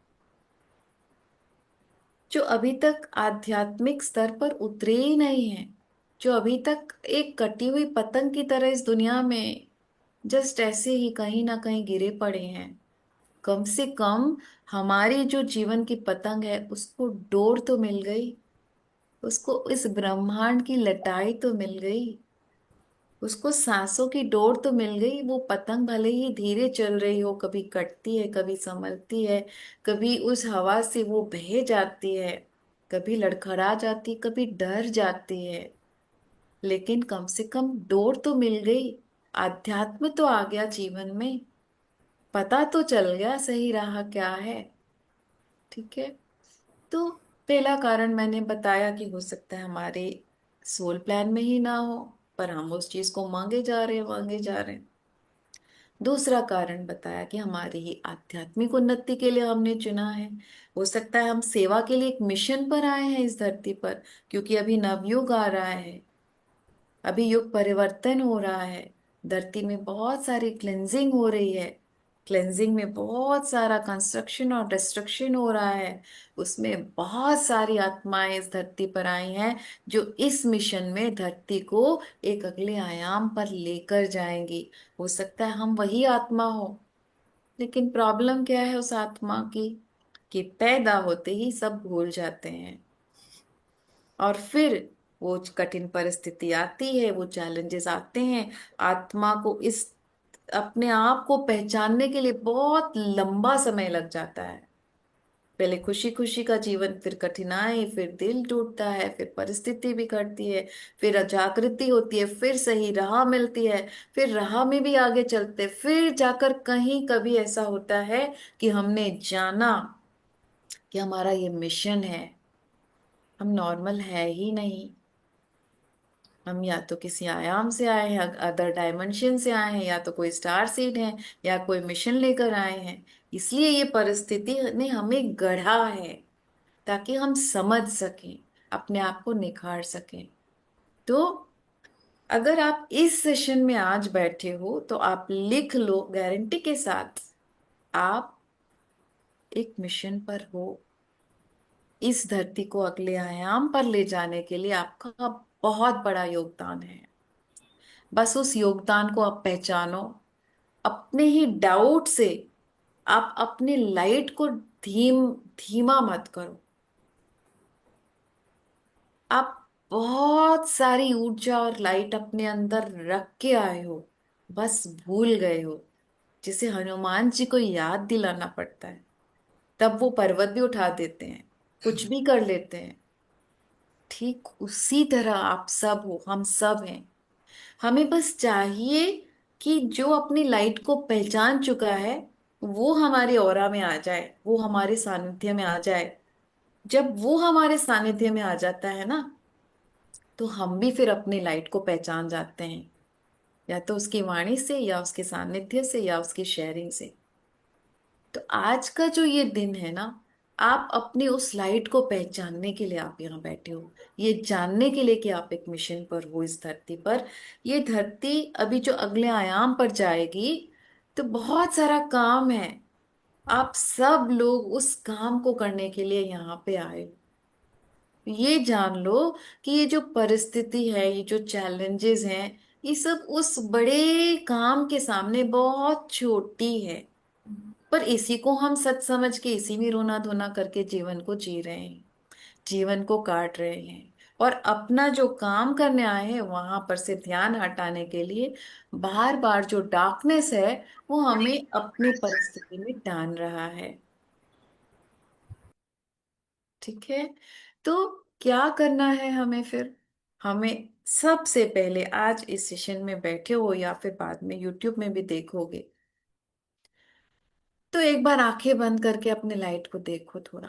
जो अभी तक आध्यात्मिक स्तर पर उतरे ही नहीं हैं, जो अभी तक एक कटी हुई पतंग की तरह इस दुनिया में जस्ट ऐसे ही कहीं ना कहीं गिरे पड़े हैं। कम से कम हमारी जो जीवन की पतंग है उसको डोर तो मिल गई, उसको इस ब्रह्मांड की लटाई तो मिल गई, उसको सांसों की डोर तो मिल गई। वो पतंग भले ही धीरे चल रही हो, कभी कटती है, कभी संभलती है, कभी उस हवा से वो बह जाती है, कभी लड़खड़ा जाती, कभी डर जाती है, लेकिन कम से कम डोर तो मिल गई। आध्यात्म तो आ गया जीवन में, पता तो चल गया सही राह क्या है। ठीक है। तो पहला कारण मैंने बताया कि हो सकता है हमारे सोल प्लान में ही ना हो, पर हम उस चीज को मांगे जा रहे हैं, मांगे जा रहे हैं। दूसरा कारण बताया कि हमारी ही आध्यात्मिक उन्नति के लिए हमने चुना है। हो सकता है हम सेवा के लिए एक मिशन पर आए हैं इस धरती पर, क्योंकि अभी नवयुग आ रहा है, अभी युग परिवर्तन हो रहा है। धरती में बहुत सारी क्लेंजिंग हो रही है, क्लेंजिंग में बहुत सारा कंस्ट्रक्शन और डिस्ट्रक्शन हो रहा है। उसमें बहुत सारी आत्माएं इस धरती पर आई हैं जो इस मिशन में धरती को एक अगले आयाम पर लेकर जाएंगी। हो सकता है हम वही आत्मा हो, लेकिन प्रॉब्लम क्या है उस आत्मा की कि पैदा होते ही सब भूल जाते हैं, और फिर वो कठिन परिस्थिति आती है, वो चैलेंजेस आते हैं। आत्मा को इस अपने आप को पहचानने के लिए बहुत लंबा समय लग जाता है। पहले खुशी खुशी का जीवन, फिर कठिनाई, फिर दिल टूटता है, फिर परिस्थिति बिगड़ती है, फिर जागृति होती है, फिर सही राह मिलती है, फिर राह में भी आगे चलते, फिर जाकर कहीं कभी ऐसा होता है कि हमने जाना कि हमारा ये मिशन है, हम नॉर्मल है ही नहीं। हम या तो किसी आयाम से आए हैं, अदर डायमेंशन से आए हैं, या तो कोई स्टार सीड है, या कोई मिशन लेकर आए हैं। इसलिए ये परिस्थिति ने हमें गढ़ा है ताकि हम समझ सकें, अपने आप को निखार सकें। तो अगर आप इस सेशन में आज बैठे हो तो आप लिख लो गारंटी के साथ, आप एक मिशन पर हो। इस धरती को अगले आयाम पर ले जाने के लिए आपका बहुत बड़ा योगदान है। बस उस योगदान को आप पहचानो। अपने ही डाउट से आप अपने लाइट को धीमा मत करो। आप बहुत सारी ऊर्जा और लाइट अपने अंदर रख के आए हो, बस भूल गए हो। जिसे हनुमान जी को याद दिलाना पड़ता है, तब वो पर्वत भी उठा देते हैं, कुछ भी कर लेते हैं। ठीक उसी तरह आप सब हो, हम सब हैं। हमें बस चाहिए कि जो अपनी लाइट को पहचान चुका है वो हमारे ऑरा में आ जाए, वो हमारे सानिध्य में आ जाए। जब वो हमारे सानिध्य में आ जाता है ना, तो हम भी फिर अपनी लाइट को पहचान जाते हैं, या तो उसकी वाणी से, या उसके सानिध्य से, या उसकी शेयरिंग से। तो आज का जो ये दिन है ना, आप अपनी उस लाइट को पहचानने के लिए आप यहाँ बैठे हो, ये जानने के लिए कि आप एक मिशन पर हो इस धरती पर। ये धरती अभी जो अगले आयाम पर जाएगी, तो बहुत सारा काम है। आप सब लोग उस काम को करने के लिए यहाँ पे आए हो। ये जान लो कि ये जो परिस्थिति है, ये जो चैलेंजेस हैं, ये सब उस बड़े काम के सामने बहुत छोटी है। पर इसी को हम सच समझ के इसी में रोना धोना करके जीवन को जी रहे हैं, जीवन को काट रहे हैं। और अपना जो काम करने आए हैं वहां पर से ध्यान हटाने के लिए बार बार जो डार्कनेस है वो हमें अपनी परिस्थिति में टान रहा है। ठीक है। तो क्या करना है हमें फिर? हमें सबसे पहले आज इस सेशन में बैठे हो या फिर बाद में यूट्यूब में भी देखोगे, तो एक बार आंखें बंद करके अपने लाइट को देखो थोड़ा।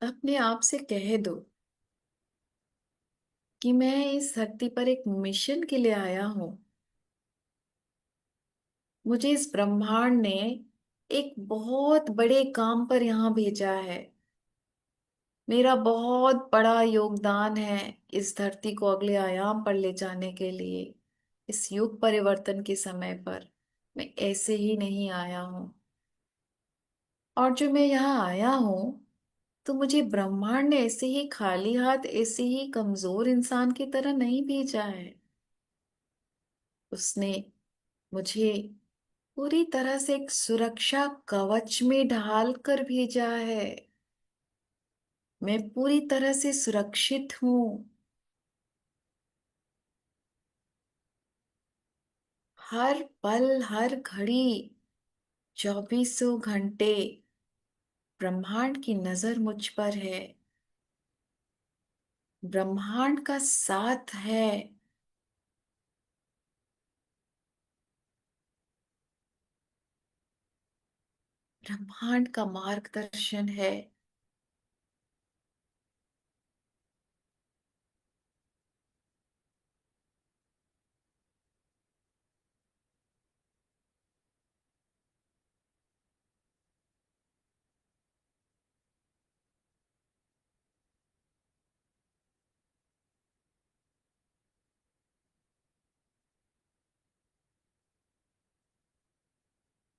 अपने आप से कह दो कि मैं इस धरती पर एक मिशन के लिए आया हूं। मुझे इस ब्रह्मांड ने एक बहुत बड़े काम पर यहाँ भेजा है। मेरा बहुत बड़ा योगदान है इस धरती को अगले आयाम पर ले जाने के लिए। इस युग परिवर्तन के समय पर मैं ऐसे ही नहीं आया हूं। और जो मैं यहाँ आया हूं, तो मुझे ब्रह्मांड ने ऐसे ही खाली हाथ, ऐसे ही कमजोर इंसान की तरह नहीं भेजा है। उसने मुझे पूरी तरह से एक सुरक्षा कवच में ढाल कर भेजा है। मैं पूरी तरह से सुरक्षित हूं। हर पल हर घड़ी, 2400 घंटे ब्रह्मांड की नजर मुझ पर है। ब्रह्मांड का साथ है। ब्रह्मांड का मार्गदर्शन है।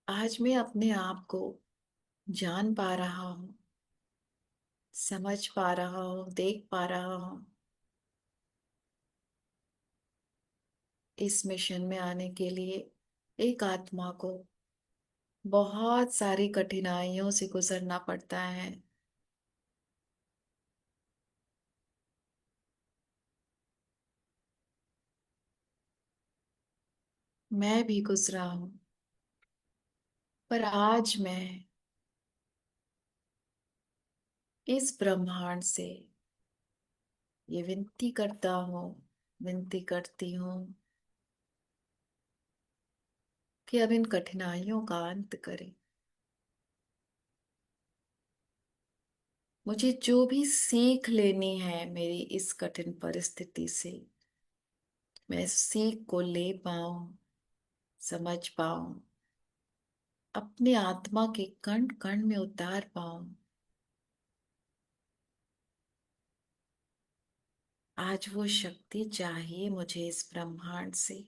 आज मैं अपने आप को जान पा रहा हूँ, समझ पा रहा हूँ, देख पा रहा हूँ। इस मिशन में आने के लिए एक आत्मा को बहुत सारी कठिनाइयों से गुजरना पड़ता है। मैं भी गुजरा हूं, पर आज मैं इस ब्रह्मांड से ये विनती करता हूँ, विनती करती हूँ कि अब इन कठिनाइयों का अंत करें। मुझे जो भी सीख लेनी है मेरी इस कठिन परिस्थिति से, मैं इस सीख को ले पाऊं, समझ पाऊं, अपने आत्मा के कण कण में उतार पाऊं। आज वो शक्ति चाहिए मुझे इस ब्रह्मांड से।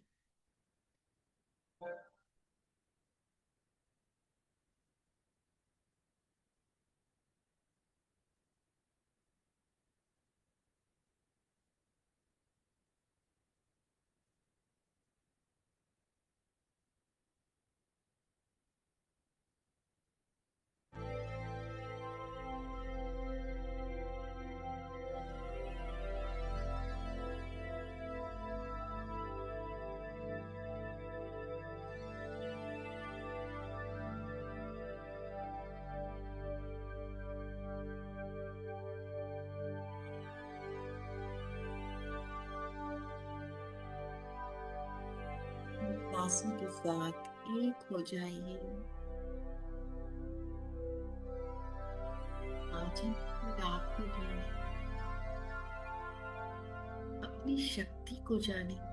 सांसों के साथ एक हो जाइए। आज हम खुद आपको जाने, अपनी शक्ति को जाने।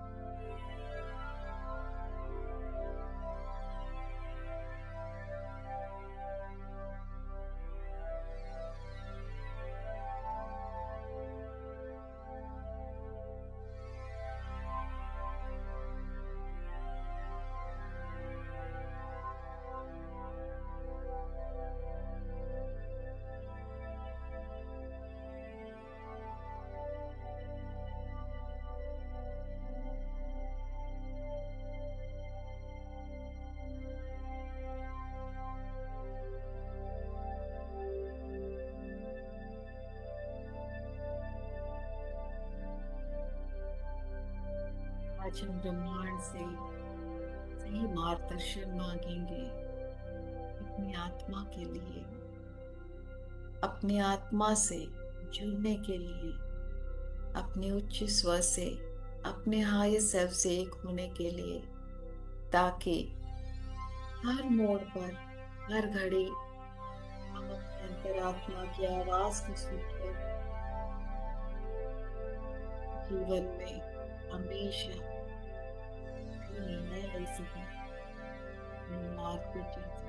आज हम ब्रह्मांड से सही मार्गदर्शन मांगेंगे। अपनी आत्मा के लिए, अपनी आत्मा से जुड़ने के लिए, अपने उच्च स्वर से, अपने हायर सेल्फ से एक होने के लिए, ताकि हर मोड़ पर, हर घड़ी हम अपने अंतरात्मा की आवाज को सुनकर जीवन में हमेशा निर्णय ले सकें, मार्ग पे चल सकें।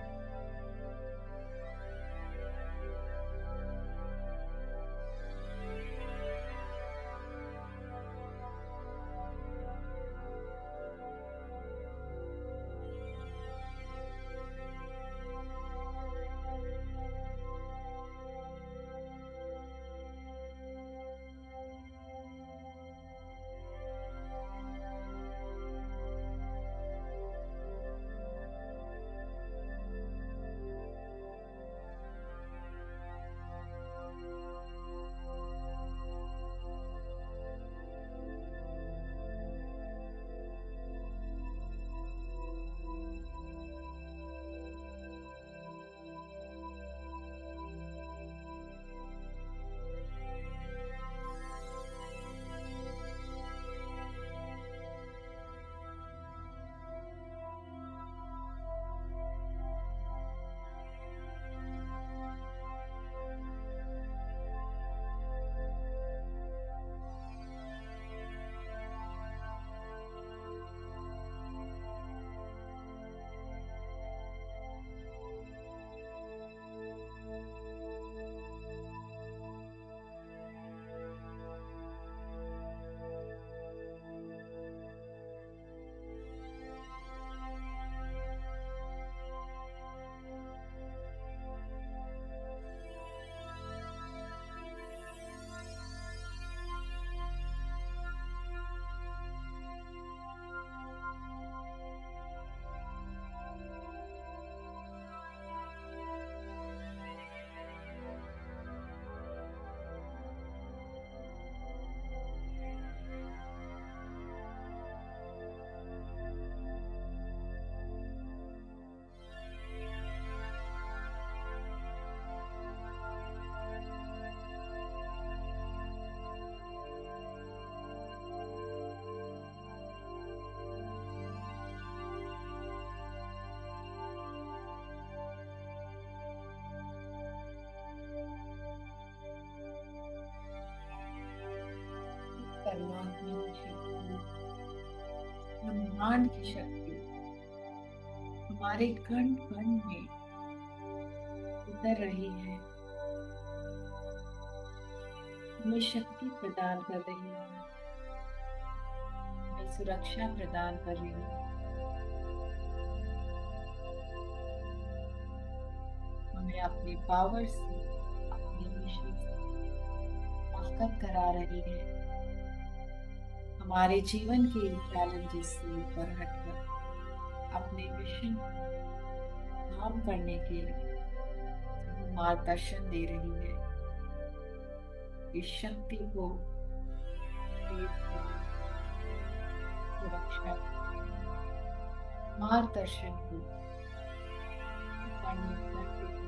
परमात्मा की शक्ति, ब्रह्मांड की शक्ति हमारे कण कण में उतर रही है, हमें शक्ति प्रदान कर रही है, हमें सुरक्षा प्रदान कर रही है, हमें अपनी पावर से, अपनी मिशन से ताकत करा रही है। हमारे जीवन के चैलेंजेस से ऊपर हटकर अपने मिशन काम करने के मार्गदर्शन दे रही है। इस शक्ति को, सुरक्षा, मार्गदर्शन को करने करते हुए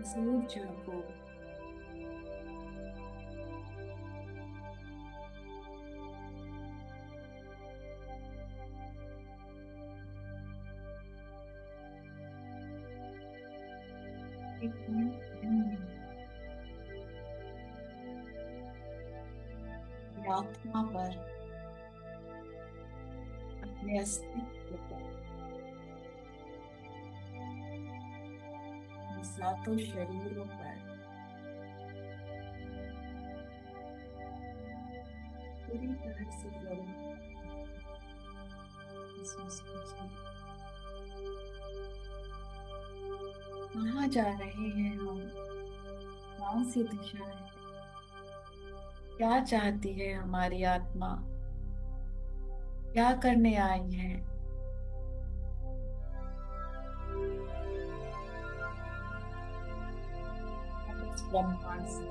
इस ऊर्जा को एक आत्मा पर, अपने अस्तित्व पर, सातों शरीरों पर पूरी तरह से कहाँ जा रहे हैं हम? कौन सी दिशा है? क्या चाहती है हमारी आत्मा? क्या करने आई है? इस ब्रह्मांड से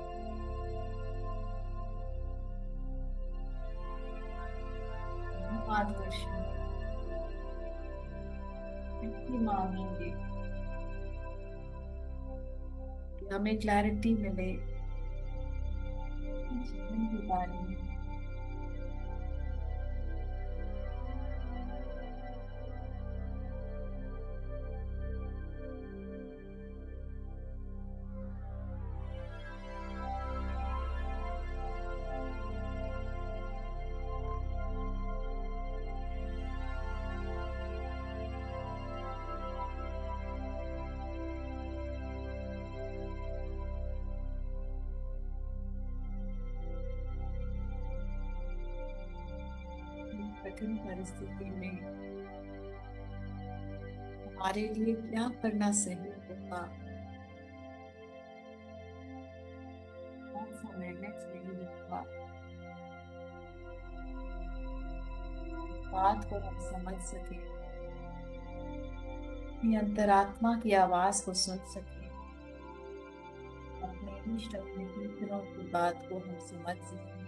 मार्गदर्शन मांगेंगे कि हमें क्लैरिटी मिले जीवन के बारे में। कठिन परिस्थिति में हमारे लिए क्या करना सही होगा, कौन सा निर्णय सही होगा, बात को हम समझ सके, अपनी अंतरात्मा की आवाज को सुन सके, अपने इष्ट अपने मित्रों की बात को हम समझ सके,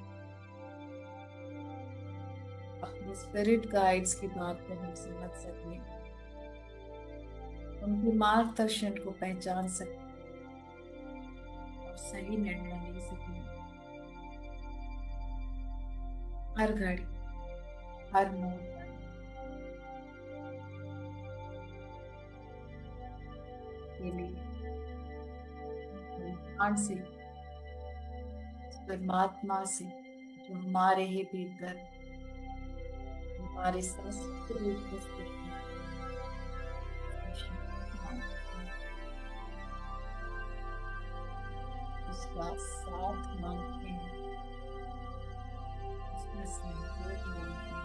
अपने स्पिरिट गाइड्स की बात को हम समझ सके, उनके मार्गदर्शन को पहचान सके और सही निर्णय ले सके। हर घड़ी, हर मोड़ पर के लिए भगवान से, परमात्मा से जो हमारे ही भीतर, हमारे संस्कृत रूप में स्थित है, उसका साथ मांगते हैं, उसका सहयोग मांगते हैं।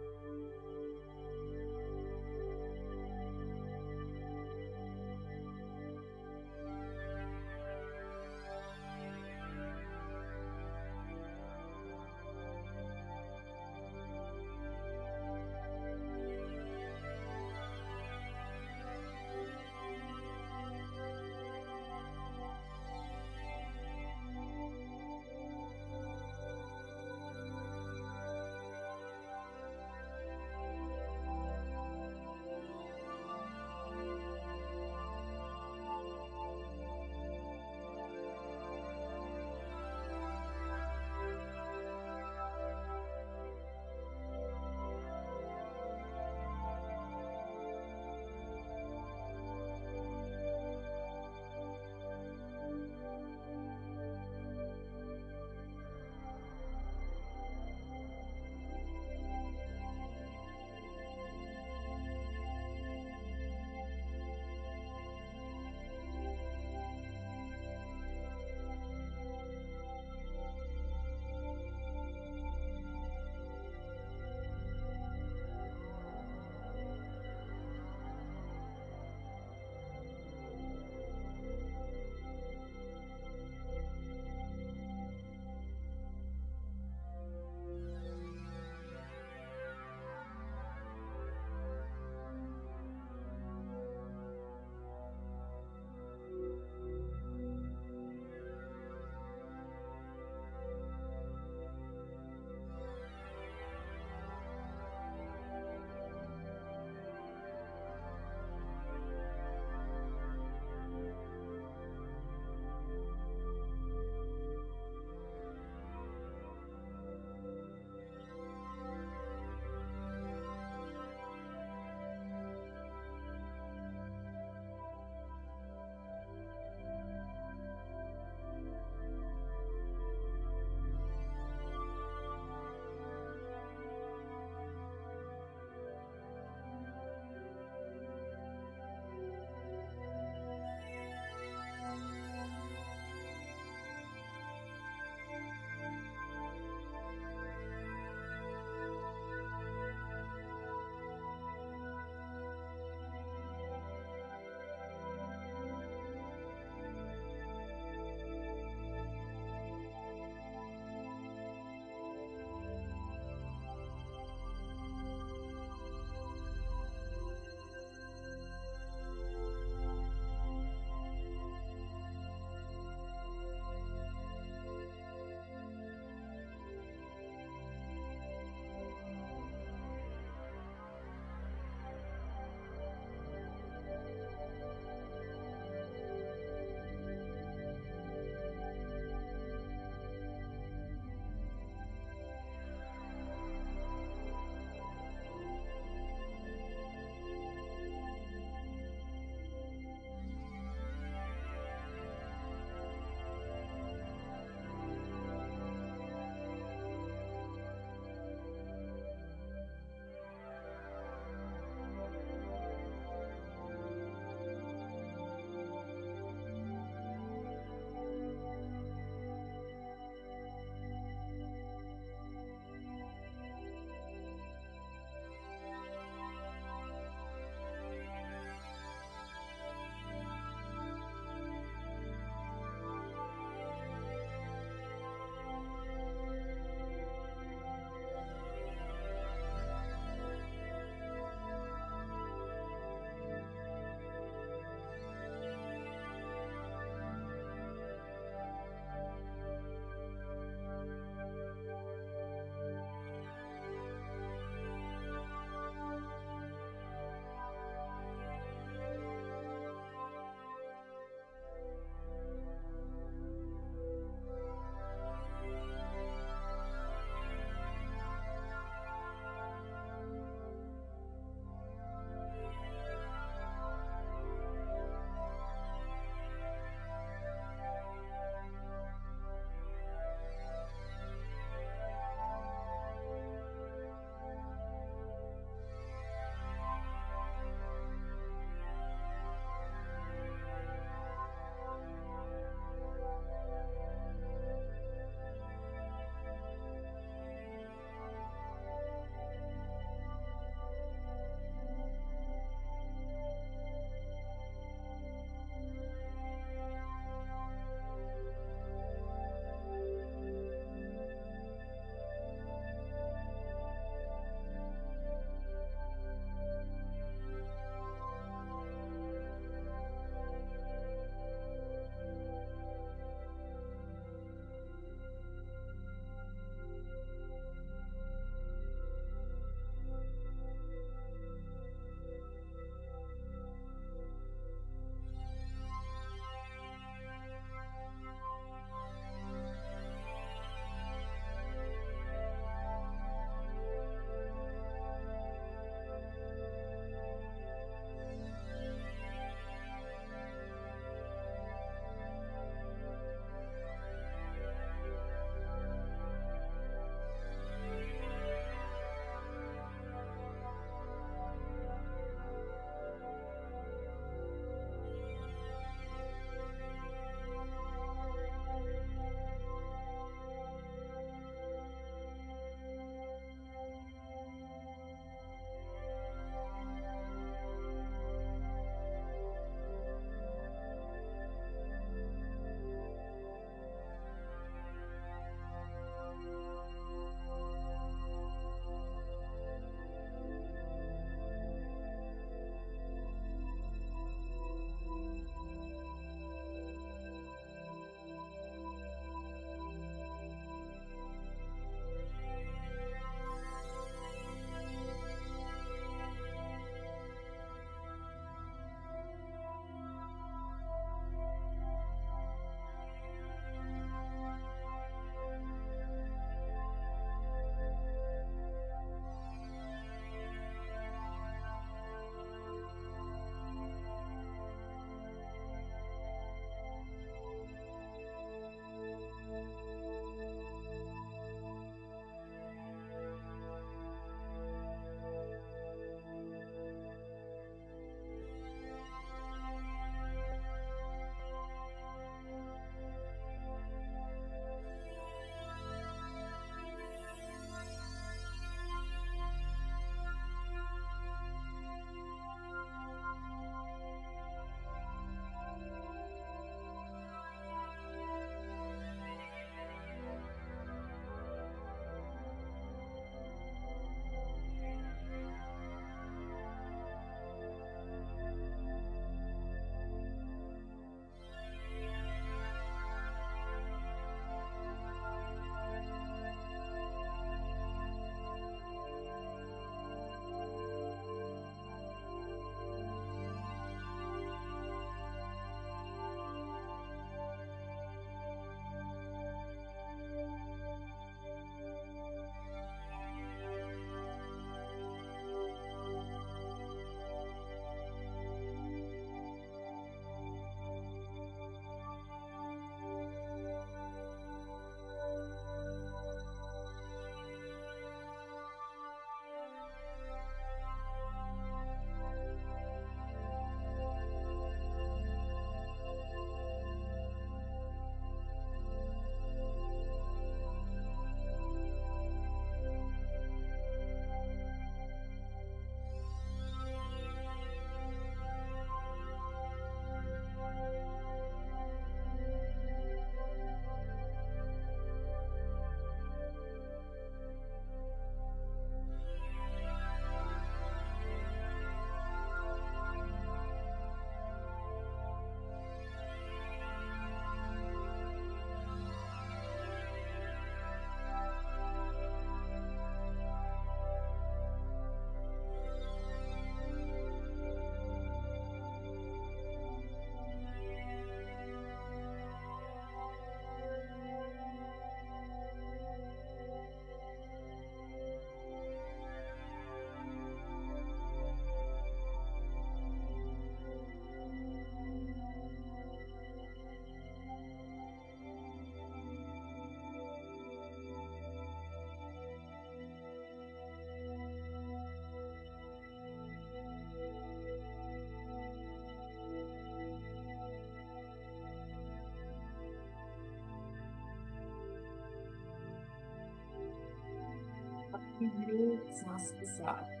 एक सांस के साथ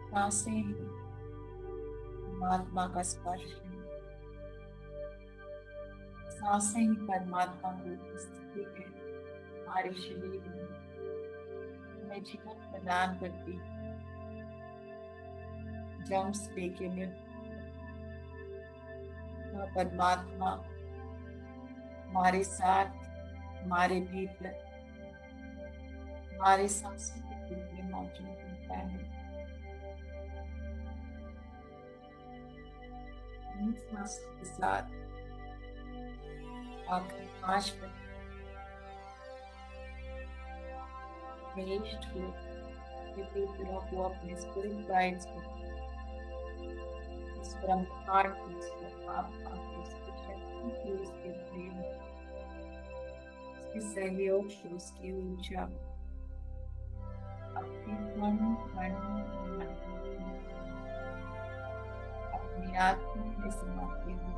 सांसें ही परमात्मा का स्पर्श है, सांसें ही परमात्मा की उपस्थिति है हमारे शरीर में, हमें जीवन प्रदान करती है। जम्स लेके में परमात्मा हमारे साथ, हमारे भीतर, हमारे सांसों के रूप में मौजूद होता है। इन सांसों के साथ आखिरी 5 मिनट को अपने स्पिरिट गाइड्स को इस ब्रह्मांड को, इस परमात्मा को, इसकी शक्ति को, इसके प्रेम, इसके सहयोग को, उसकी ऊर्जा अपने मन अपनी आत्मा में समाते हुए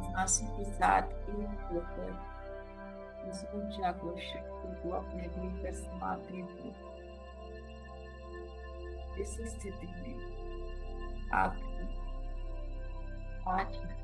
सांसों के साथ एक होकर इस ऊर्जा को, शक्ति को अपने भीतर समाते हुए इस स्थिति में आप 5 मिनट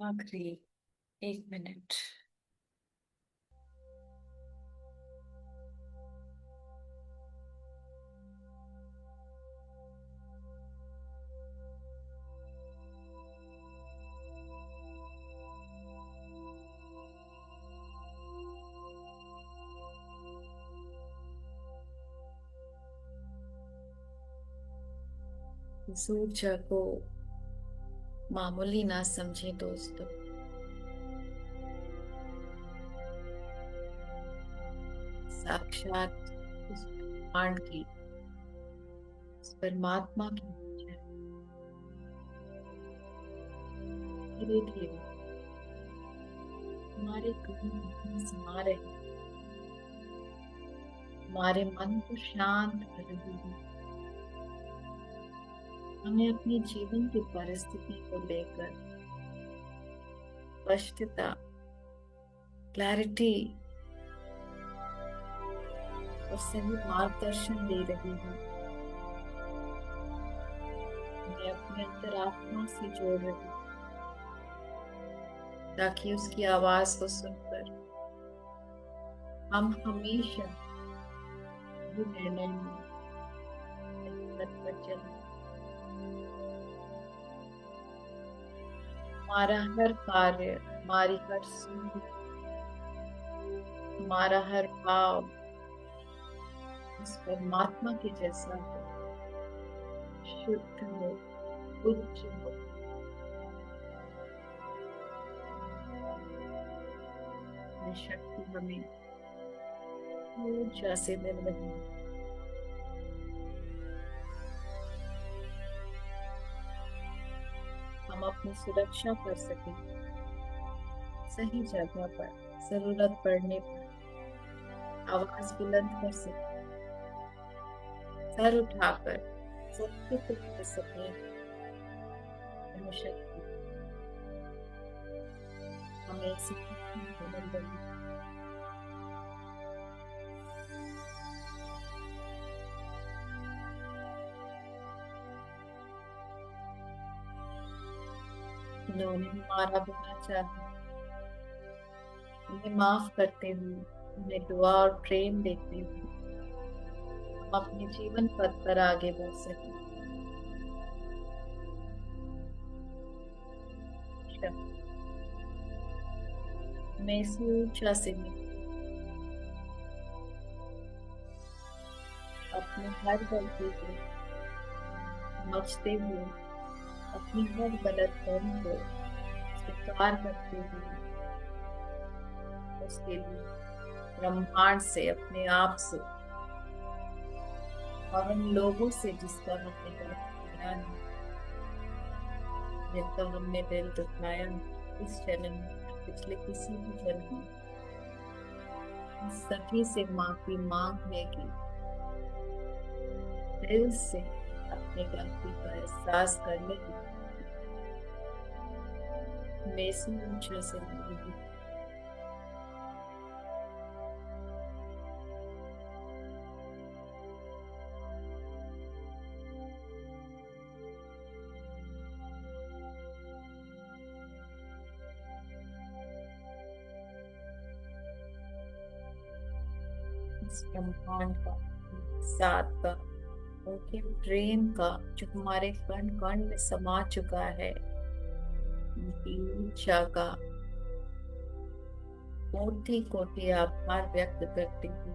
आखिरी 1 मिनट। इस ऊर्जा को मामूली ना समझे दोस्तों। साक्षात उस ब्रह्मांड की, उस परमात्मा की ऊर्जा धीरे धीरे हमारे गहन में समा रही है, हमारे मन को शांत कर रही है। हमें अपनी जीवन की परिस्थिति को लेकर स्पष्टता, क्लैरिटी और सही मार्गदर्शन दे रही है। हमें अपने अंतरात्मा से जोड़ रही है ताकि उसकी आवाज को सुनकर हम हमेशा ये निर्णय में तत्पर चलें। हमारा हर कार्य, हमारी हर सोच, हमारा हर भाव उस परमात्मा के जैसा हो, शुद्ध हो, उच्च हो। ये शक्ति हमें ऊर्जा से मिल रही है। हम अपनी सुरक्षा कर सकें, सही जगह पर जरूरत पड़ने पर आवाज बुलंद कर सकें, सर उठाकर सत्य को कह सकें। यह शक्ति हमें सीखने को मिल रही है। उन्होंने हमारा भला चाहा, उन्हें माफ करते हुए, उन्हें दुआ और प्रेम देते हुए हम अपने जीवन पथ पर आगे बढ़ सकें। मैं इस ऊर्जा से अपने हर गलती को समझते हुए, अपनी हर गलत कर्म को स्वीकार करते हुए, उसके लिए ब्रह्मांड से, अपने आप से और उन लोगों से जिसका हमने गलत किया है, जिनका हमने दिल दुखाया इस जन्म में, पिछले किसी भी जन्म में, उन सभी से माफी मांगने की, दिल से अपनी गलती का एहसास करने की मेरी ऊंचा से मिलेगी। इस ब्रह्मांड का, साथ का, उनके प्रेम का जो हमारे कण कण में समा चुका है, उनकी ऊर्जा का कोटि कोटि आभार व्यक्त करती हूँ।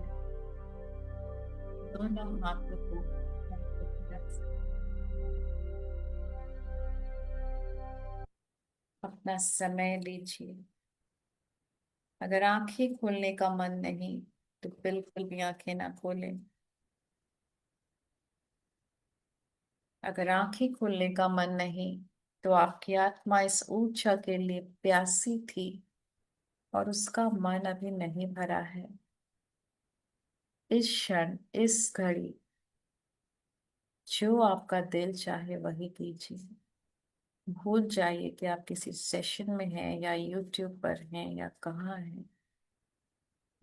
दोनों हाथों को रख सकते। अपना समय लीजिए। अगर आंखें खोलने का मन नहीं तो बिल्कुल भी आंखें ना खोलें। अगर आंखें खोलने का मन नहीं तो आपकी आत्मा इस ऊर्जा के लिए प्यासी थी और उसका मन अभी नहीं भरा है। इस क्षण, इस घड़ी जो आपका दिल चाहे वही कीजिए। भूल जाइए कि आप किसी सेशन में हैं या यूट्यूब पर हैं या कहाँ हैं।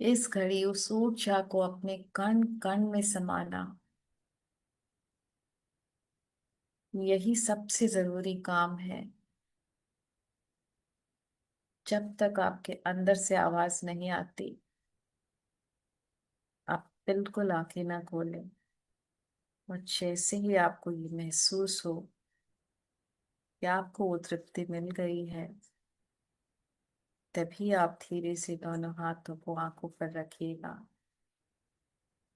इस घड़ी उस ऊर्जा को अपने कण कण में समाना, यही सबसे जरूरी काम है। जब तक आपके अंदर से आवाज नहीं आती, आप बिल्कुल आंखें ना खोलें। और जैसे ही आपको ये महसूस हो कि आपको वो तृप्ति मिल गई है, तभी आप धीरे से दोनों हाथों को आंखों पर रखिएगा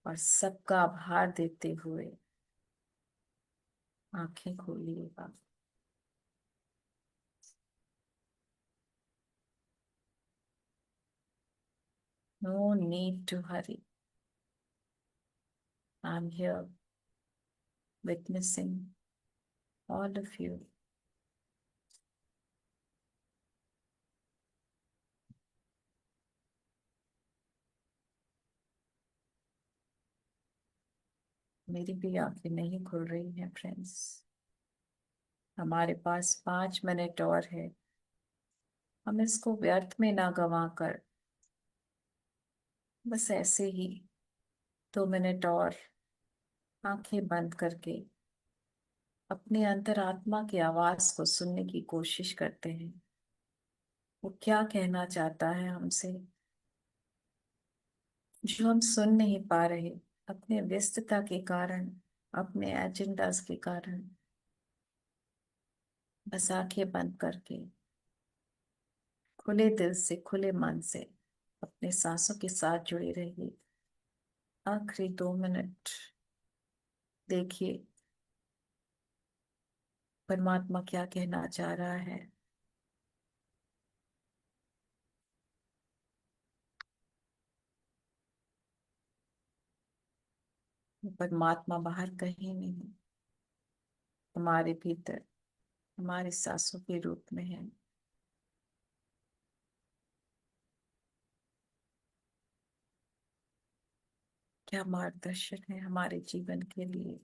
और सबका आभार देते हुए आंखें खोलिएगा। No need to hurry. I'm here witnessing all of you. मेरी भी आंखें नहीं खुल रही हैं फ्रेंड्स। हमारे पास 5 मिनट और है। हम इसको व्यर्थ में ना गवा कर बस ऐसे ही 2 मिनट और आंखें बंद करके अपने अंतरात्मा की आवाज को सुनने की कोशिश करते हैं। वो क्या कहना चाहता है हमसे, जो हम सुन नहीं पा रहे अपने व्यस्तता के कारण, अपने एजेंडास के कारण। बस आंखें बंद करके खुले दिल से, खुले मन से अपने सांसों के साथ जुड़े रहिए। आखिरी 2 मिनट देखिए परमात्मा क्या कहना चाह रहा है। वो परमात्मा बाहर कहीं नहीं, हमारे भीतर, हमारे सांसों के रूप में है। क्या मार्गदर्शन है हमारे जीवन के लिए।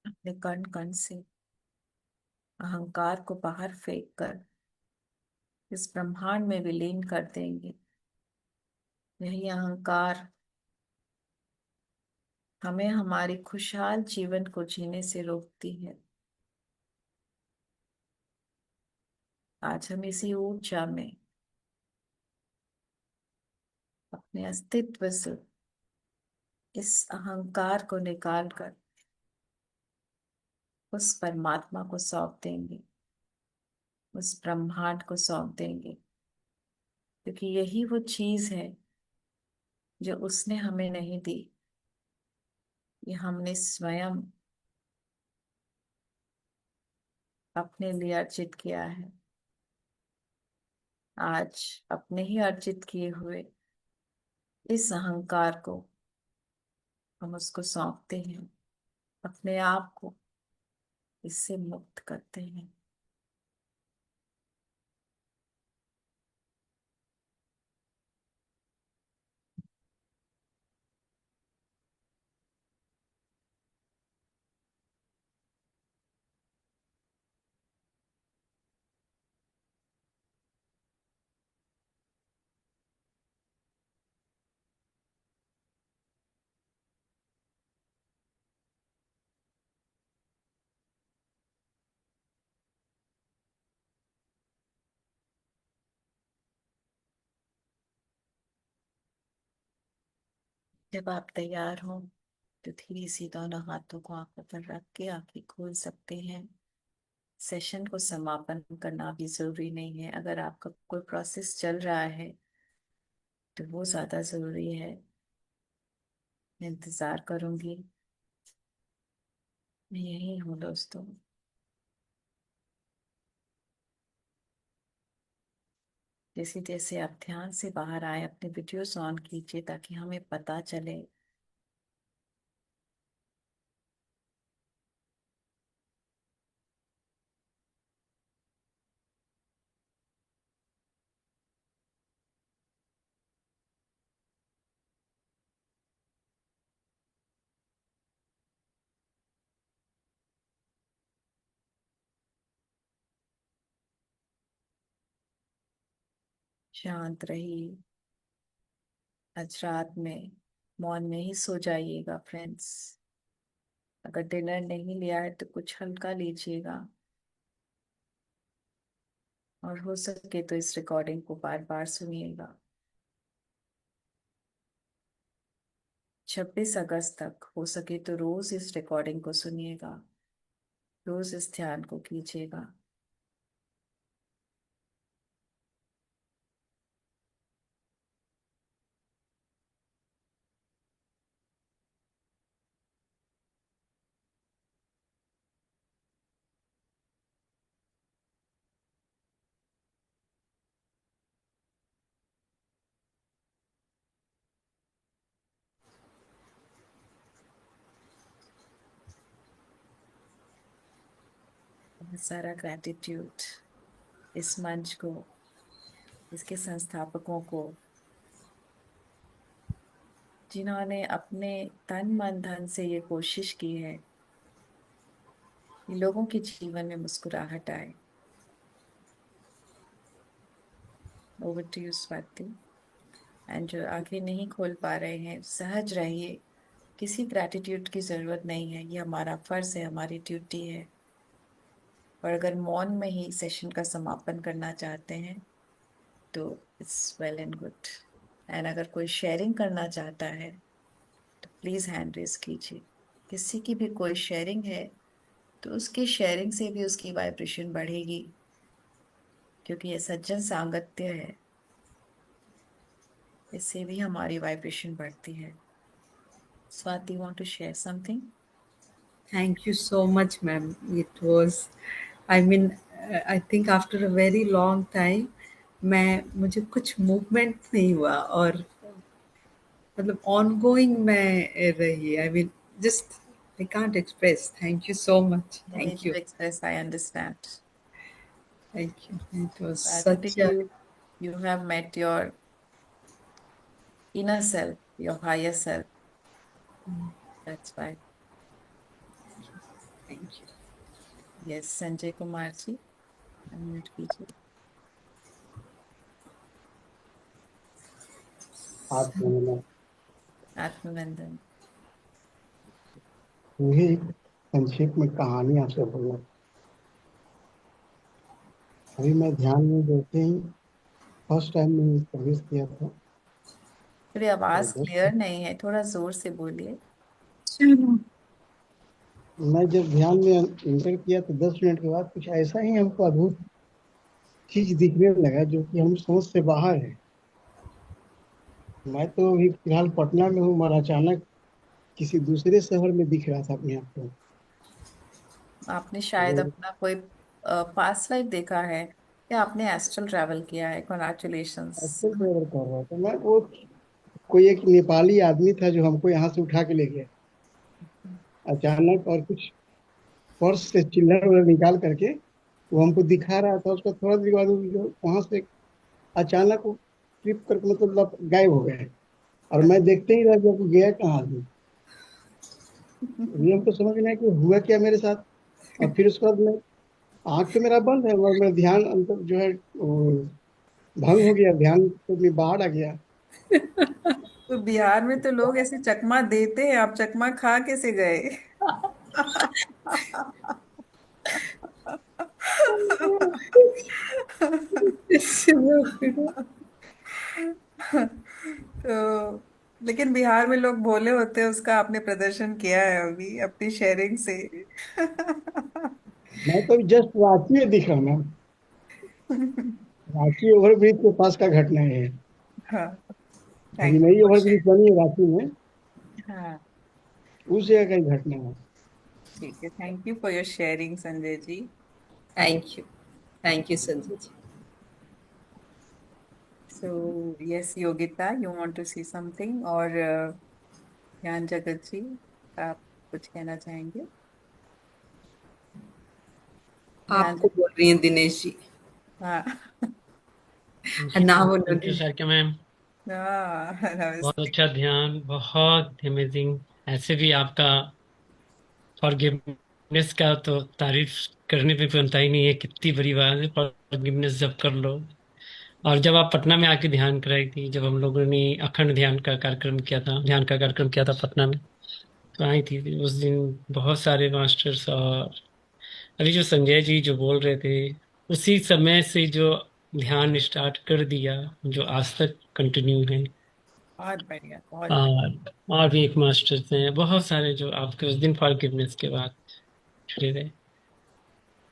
अपने कण कण से अहंकार को बाहर फेंक कर इस ब्रह्मांड में विलीन कर देंगे। यही अहंकार हमें हमारी खुशहाल जीवन को जीने से रोकती है। आज हम इसी ऊर्जा में अपने अस्तित्व से इस अहंकार को निकाल कर उस परमात्मा को सौंप देंगे, उस ब्रह्मांड को सौंप देंगे, क्योंकि यही वो चीज है जो उसने हमें नहीं दी। ये हमने स्वयं अपने लिए अर्जित किया है। आज अपने ही अर्जित किए हुए इस अहंकार को हम उसको सौंपते हैं, अपने आप को इससे मुक्त करते हैं। जब आप तैयार हो तो धीरे से दोनों हाथों को आंखों पर रख के आंखें खोल सकते हैं। सेशन को समापन करना भी जरूरी नहीं है। अगर आपका कोई प्रोसेस चल रहा है तो वो ज्यादा जरूरी है। मैं इंतजार करूंगी। मैं यही हूँ दोस्तों। जैसे जैसे आप ध्यान से बाहर आए अपने वीडियोस ऑन कीजिए ताकि हमें पता चले। शांत रहिए। आज रात में मौन में ही सो जाइएगा फ्रेंड्स। अगर डिनर नहीं लिया है तो कुछ हल्का लीजिएगा, और हो सके तो इस रिकॉर्डिंग को बार बार सुनिएगा। 26 अगस्त तक हो सके तो रोज इस रिकॉर्डिंग को सुनिएगा, रोज इस ध्यान को कीजिएगा। बहुत सारा ग्रैटिट्यूड इस मंच को, इसके संस्थापकों को, जिन्होंने अपने तन मन धन से ये कोशिश की है कि लोगों के जीवन में मुस्कुराहट आए। Over to you Swati. And जो आंखें नहीं खोल पा रहे हैं, सहज रहिए, किसी ग्रैटिट्यूड की जरूरत नहीं है, ये हमारा फर्ज है, हमारी ड्यूटी है। और अगर मौन में ही सेशन का समापन करना चाहते हैं तो it's well and good. And अगर कोई शेयरिंग करना चाहता है तो प्लीज हैंड रेज कीजिए। किसी की भी कोई शेयरिंग है तो उसकी शेयरिंग से भी उसकी वाइब्रेशन बढ़ेगी, क्योंकि ये सज्जन सांगत्य है, इससे भी हमारी वाइब्रेशन बढ़ती है। Swati, want to share something? Thank you so much, ma'am. It was, I mean, I think after a very long time, मुझे कुछ मूवमेंट नहीं हुआ, और मतलब ongoing मैं रही। I mean, just I can't express. Thank you so much. No need Thank you. to express, I understand. Thank you. It was I such think a, you have met your inner self, your higher self. That's why. thank you. Yes, Sanjay Kumar ji, unmute कीजिए। आत्मनिर्भर आत्मवंदन। वही संक्षेप में कहानी आपसे बोलना। अभी मैं ध्यान में जैसे ही फर्स्ट टाइम मैंने प्रवेश किया था, थोड़ी तो आवाज क्लियर नहीं है, थोड़ा जोर से बोलिए। मैं जब ध्यान में इंटर किया तो 10 मिनट के बाद कुछ ऐसा ही हमको अद्भुत चीज दिखने लगा जो कि हम समझ से बाहर है। मैं तो अभी फिलहाल पटना में हूँ, मगर अचानक किसी दूसरे शहर में दिख रहा था अपने आप को। आपने शायद वो अपना कोई पास्ट लाइफ देखा है, या आपने एस्ट्रल ट्रैवल किया है? कॉन्ग्रेचुलेशंस। एक्सेल ड्राइवर कर रहा था मैं। वो कोई एक नेपाली आदमी था जो हमको यहाँ से उठा के ले गया अचानक, और कुछ पर्स से चिल्लर वगैरह निकाल करके वो हमको दिखा रहा था। उसका थोड़ा देर बाद वो वहां से अचानक वो ट्रिप करके मतलब गायब हो गए, और मैं देखते ही रह गया कि गया कहाँ आदमी। ये हमको समझ नहीं आया कि हुआ क्या मेरे साथ। और फिर उसके बाद मैं, आँख तो मेरा बंद है और मेरा ध्यान अंतर जो है वो भंग हो गया, ध्यान तो मैं बाहर आ गया। तो बिहार में तो लोग ऐसे चकमा देते हैं, आप चकमा खा कैसे गए? तो लेकिन बिहार में लोग भोले होते हैं, उसका आपने प्रदर्शन किया है अभी अपनी शेयरिंग से। मैं तो जस्ट रांची में दिख रहा हूँ मैम। रांची ओवरब्रिज के पास का घटना है। हाँ, अभी थैंक यू नई फॉर ओवरब्रिज शेयर। बनी है रांची में, हाँ, उस जगह का ही घटना है। ठीक है, thank you for your sharing Sanjay ji. Thank you. Thank you, Sanjay ji. So yes Yogita, you want to see something? और ज्ञान जगत जी, आप कुछ कहना चाहेंगे? ज्ञान आपको बोल रही हैं दिनेश जी। हाँ। ना बोलो थैंक यू सर के मैम। हाँ, बहुत नमस्ते। अच्छा ध्यान, बहुत अमेजिंग। ऐसे भी आपका फॉरगिवनेस का तो तारीफ करने पे बनता ही नहीं है। कितनी बड़ी बात है फॉरगिवनेस जब कर लो। और जब आप पटना में आके ध्यान कराई थी, जब हम लोगों ने अखंड ध्यान का कार्यक्रम किया था, ध्यान का कार्यक्रम किया था पटना में, तो आई थी उस दिन बहुत सारे मास्टर्स। और अभी जो संजय जी जो बोल रहे थे, उसी समय से जो ध्यान स्टार्ट कर दिया, जो आज तक कंटिन्यू है। बहुत बढ़िया, बहुत बढ़िया। और भी एक मास्टर्स हैं बहुत सारे जो आपके उस दिन फॉरगिवनेस के बाद खड़े रहे।